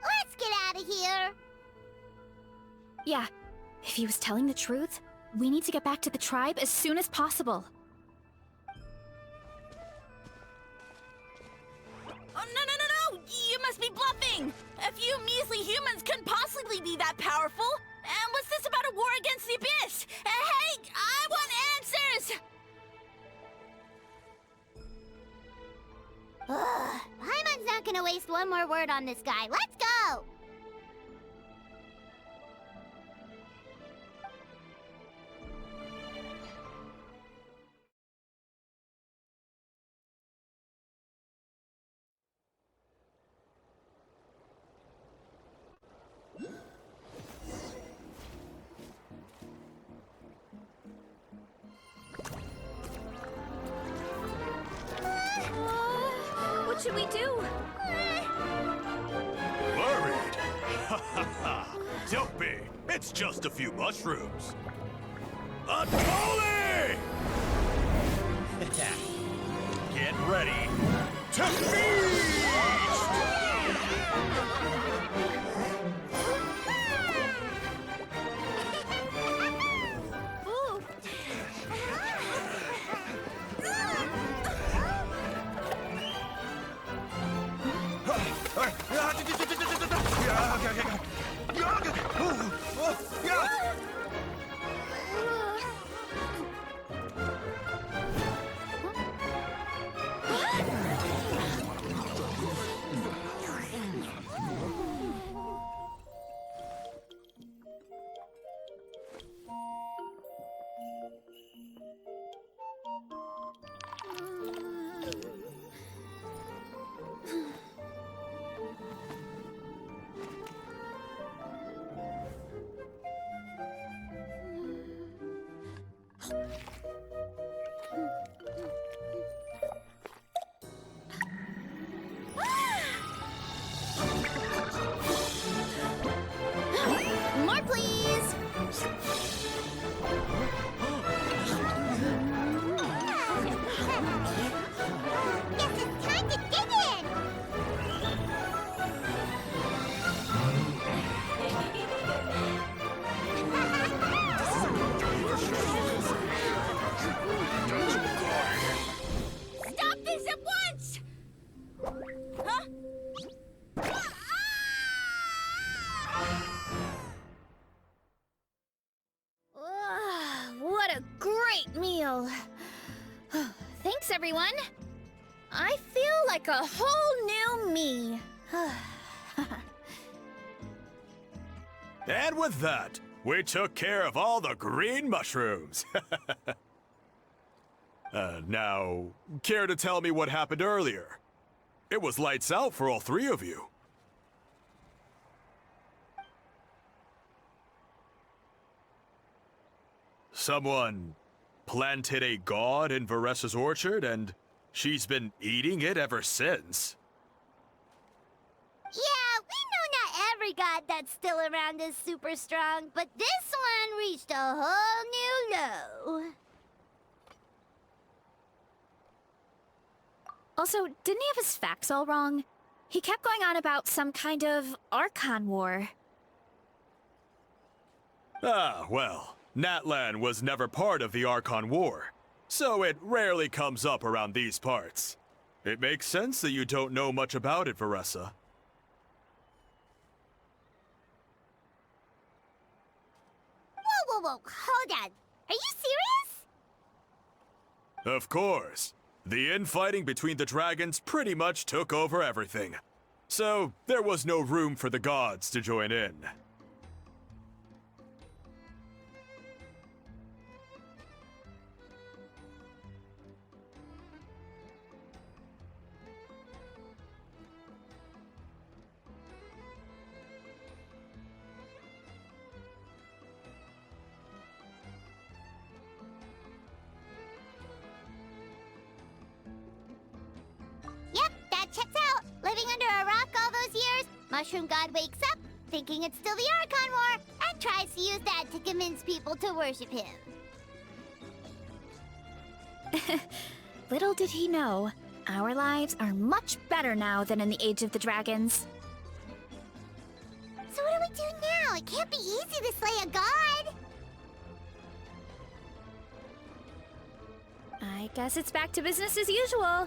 Let's get out of here! Yeah, if he was telling the truth, we need to get back to the tribe as soon as possible. Oh, no! You must be bluffing! A few measly humans couldn't possibly be that powerful! And what's this about a war against the Abyss? Hey, I want answers! Ugh, Paimon's not gonna waste one more word on this guy. Let's go! What should we do? Worried? Ha ha ha! Don't be. It's just a few mushrooms. Atoli! Get ready to feast! More, please! Guess it's time to dig in! Stop this at once! Huh? What a great meal! Thanks, everyone! I feel like a whole new me. And with that, we took care of all the green mushrooms. Now, care to tell me what happened earlier? It was lights out for all three of you. Someone planted a god in Varesa's orchard, and she's been eating it ever since. Yeah, we know not every god that's still around is super strong, but this one reached a whole new low. Also, didn't he have his facts all wrong? He kept going on about some kind of Archon war. Ah, well, Natlan was never part of the Archon War, so it rarely comes up around these parts. It makes sense that you don't know much about it, Varesa. whoa, hold on. Are you serious? Of course. The infighting between the dragons pretty much took over everything. So, there was no room for the gods to join in. Yep, that checks out. Living under a rock all those years, Mushroom God wakes up, thinking it's still the Archon War, and tries to use that to convince people to worship him. Little did he know, our lives are much better now than in the Age of the Dragons. So what do we do now? It can't be easy to slay a god. I guess it's back to business as usual.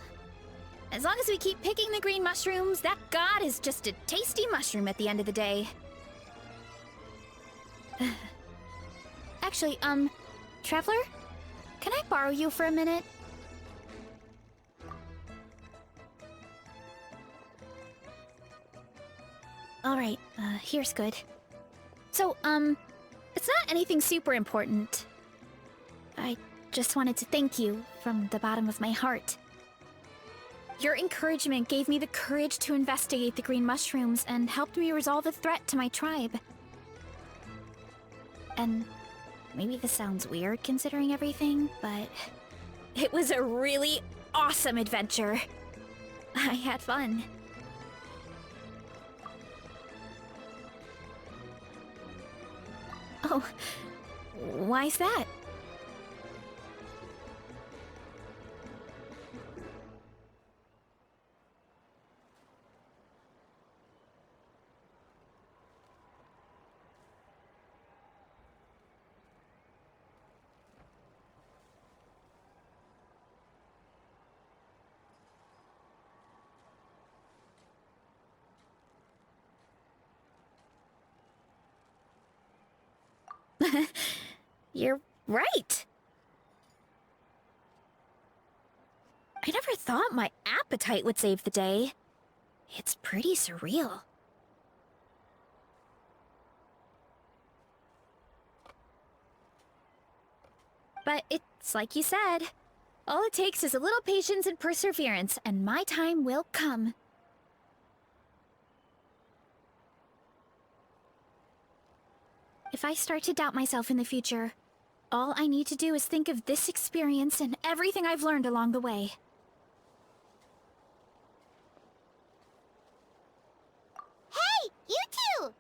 As long as we keep picking the green mushrooms, that god is just a tasty mushroom at the end of the day. Actually, Traveler? Can I borrow you for a minute? Alright, here's good. So, it's not anything super important. I just wanted to thank you from the bottom of my heart. Your encouragement gave me the courage to investigate the green mushrooms and helped me resolve a threat to my tribe. And maybe this sounds weird considering everything, but it was a really awesome adventure. I had fun. Oh, why's that? You're right. I never thought my appetite would save the day. It's pretty surreal. But it's like you said. All it takes is a little patience and perseverance, and my time will come. If I start to doubt myself in the future, all I need to do is think of this experience and everything I've learned along the way. Hey, you two!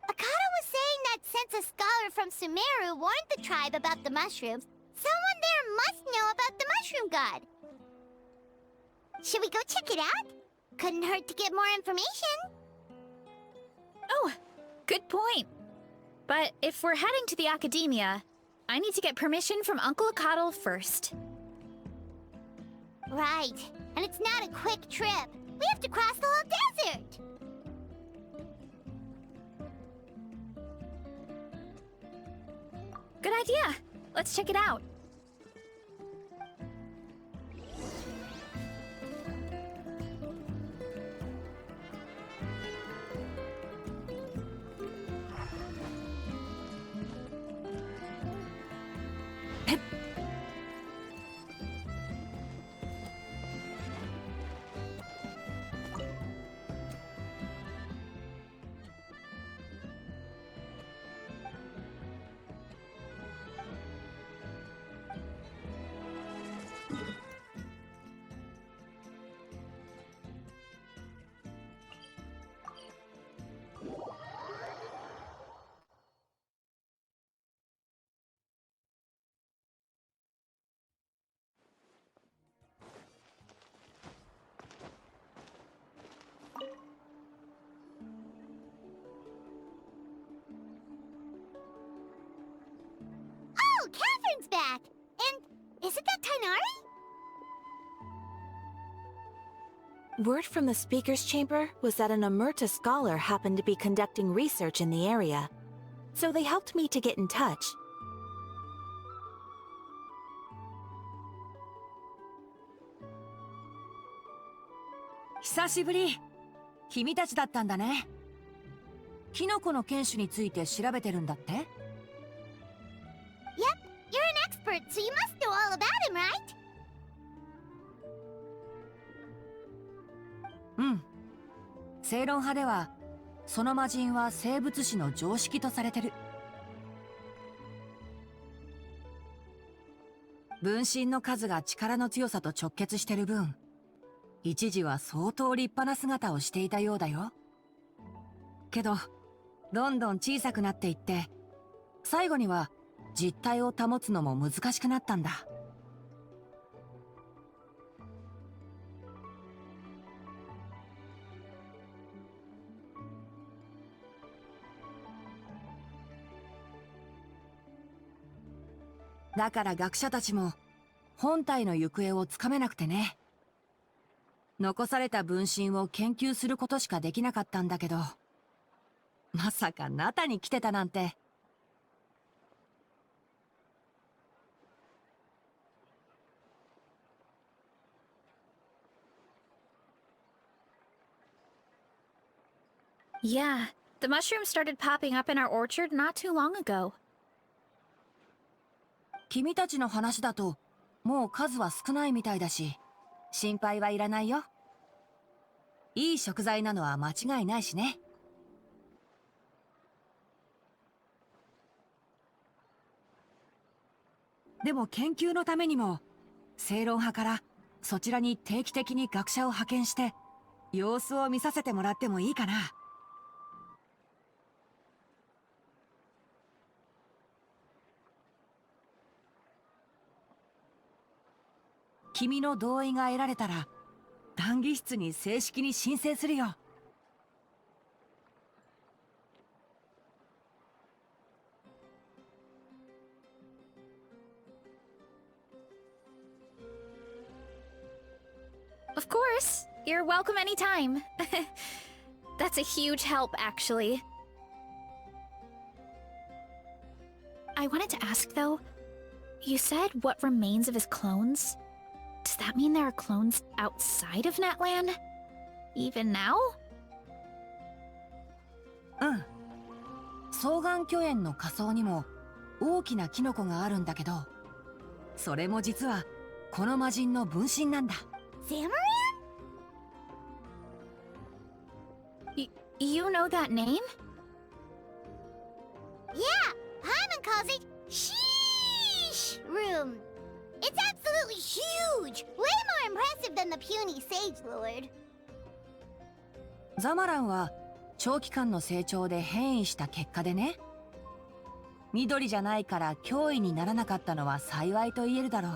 Akata was saying that since a scholar from Sumeru warned the tribe about the mushrooms, someone there must know about the mushroom god. Should we go check it out? Couldn't hurt to get more information. Oh, good point. But if we're heading to the academia, I need to get permission from Uncle Akatl first. Right, and it's not a quick trip. We have to cross the whole desert. Good idea. Let's check it out. Oh, Catherine's back! And isn't that Tainari? Word from the speaker's chamber was that an Omerta scholar happened to be conducting research in the area. So they helped me to get in touch. 久しぶり。君たちだったんだね。キノコの犬種について調べてるんだって？ Yep, you're an expert, so you must know all about him, right? うん。正論派では、その魔人は生物史の常識とされてる。分身の数が力の強さと直結してる分、一時は相当立派な姿をしていたようだよ。けど、どんどん小さくなっていって、最後には実体を保つのも難しくなったんだ。だから学者たちも本体の行方をつかめなくてね。残された分身を研究することしかできなかったんだけど、まさかナタに来てたなんて。Yeah, the mushrooms started popping up in our orchard not too long ago. 君たちの話だと、もう数は少ないみたいだし、心配はいらないよ。いい食材なのは間違いないしね。でも研究のためにも、正論派からそちらに定期的に学者を派遣して、様子を見させてもらってもいいかな。君の同意が得られたら、談義室に正式に申請するよ。Of course, you're welcome anytime. That's a huge help, actually. I wanted to ask, though, you said what remains of his clones? Does that mean there are clones outside of Natlan? Even now? うん。双眼巨猿の下層にも大きなキノコがあるんだけど、それも実はこの魔人の分身なんだ。Zamaran? You know that name? Yeah, Paimon calls it Sheesh Room. It's absolutely huge! Way more impressive than the puny Sage Lord. ザマランは長期間の成長で変異した結果でね。緑じゃないから脅威にならなかったのは幸いと言えるだろう。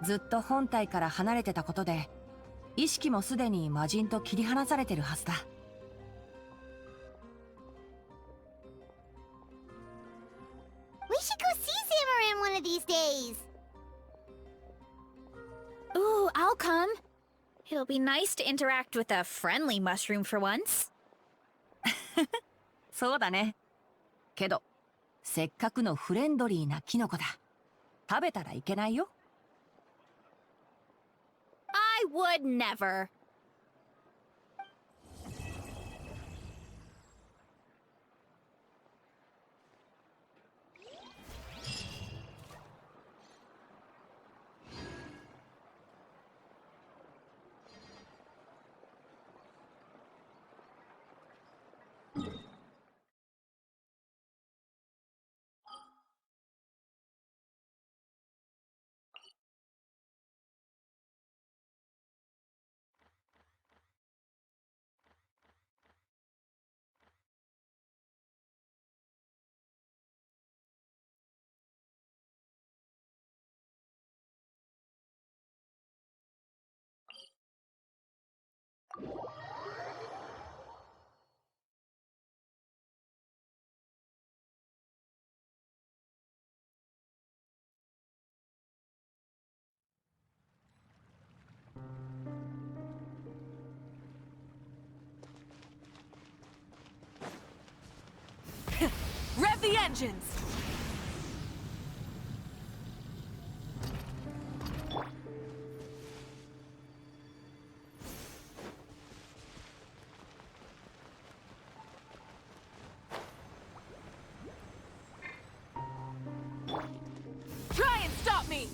ずっと本体から離れてたことで、意識もすでに魔人と切り離されてるはずだ。We should go see Zamaran one of these days. Ooh, I'll come. It'll be nice to interact with a friendly mushroom for once. そうだね。けど、せっかくのフレンドリーなキノコだ。食べたらいけないよ。I would never. the engines! Try and stop me!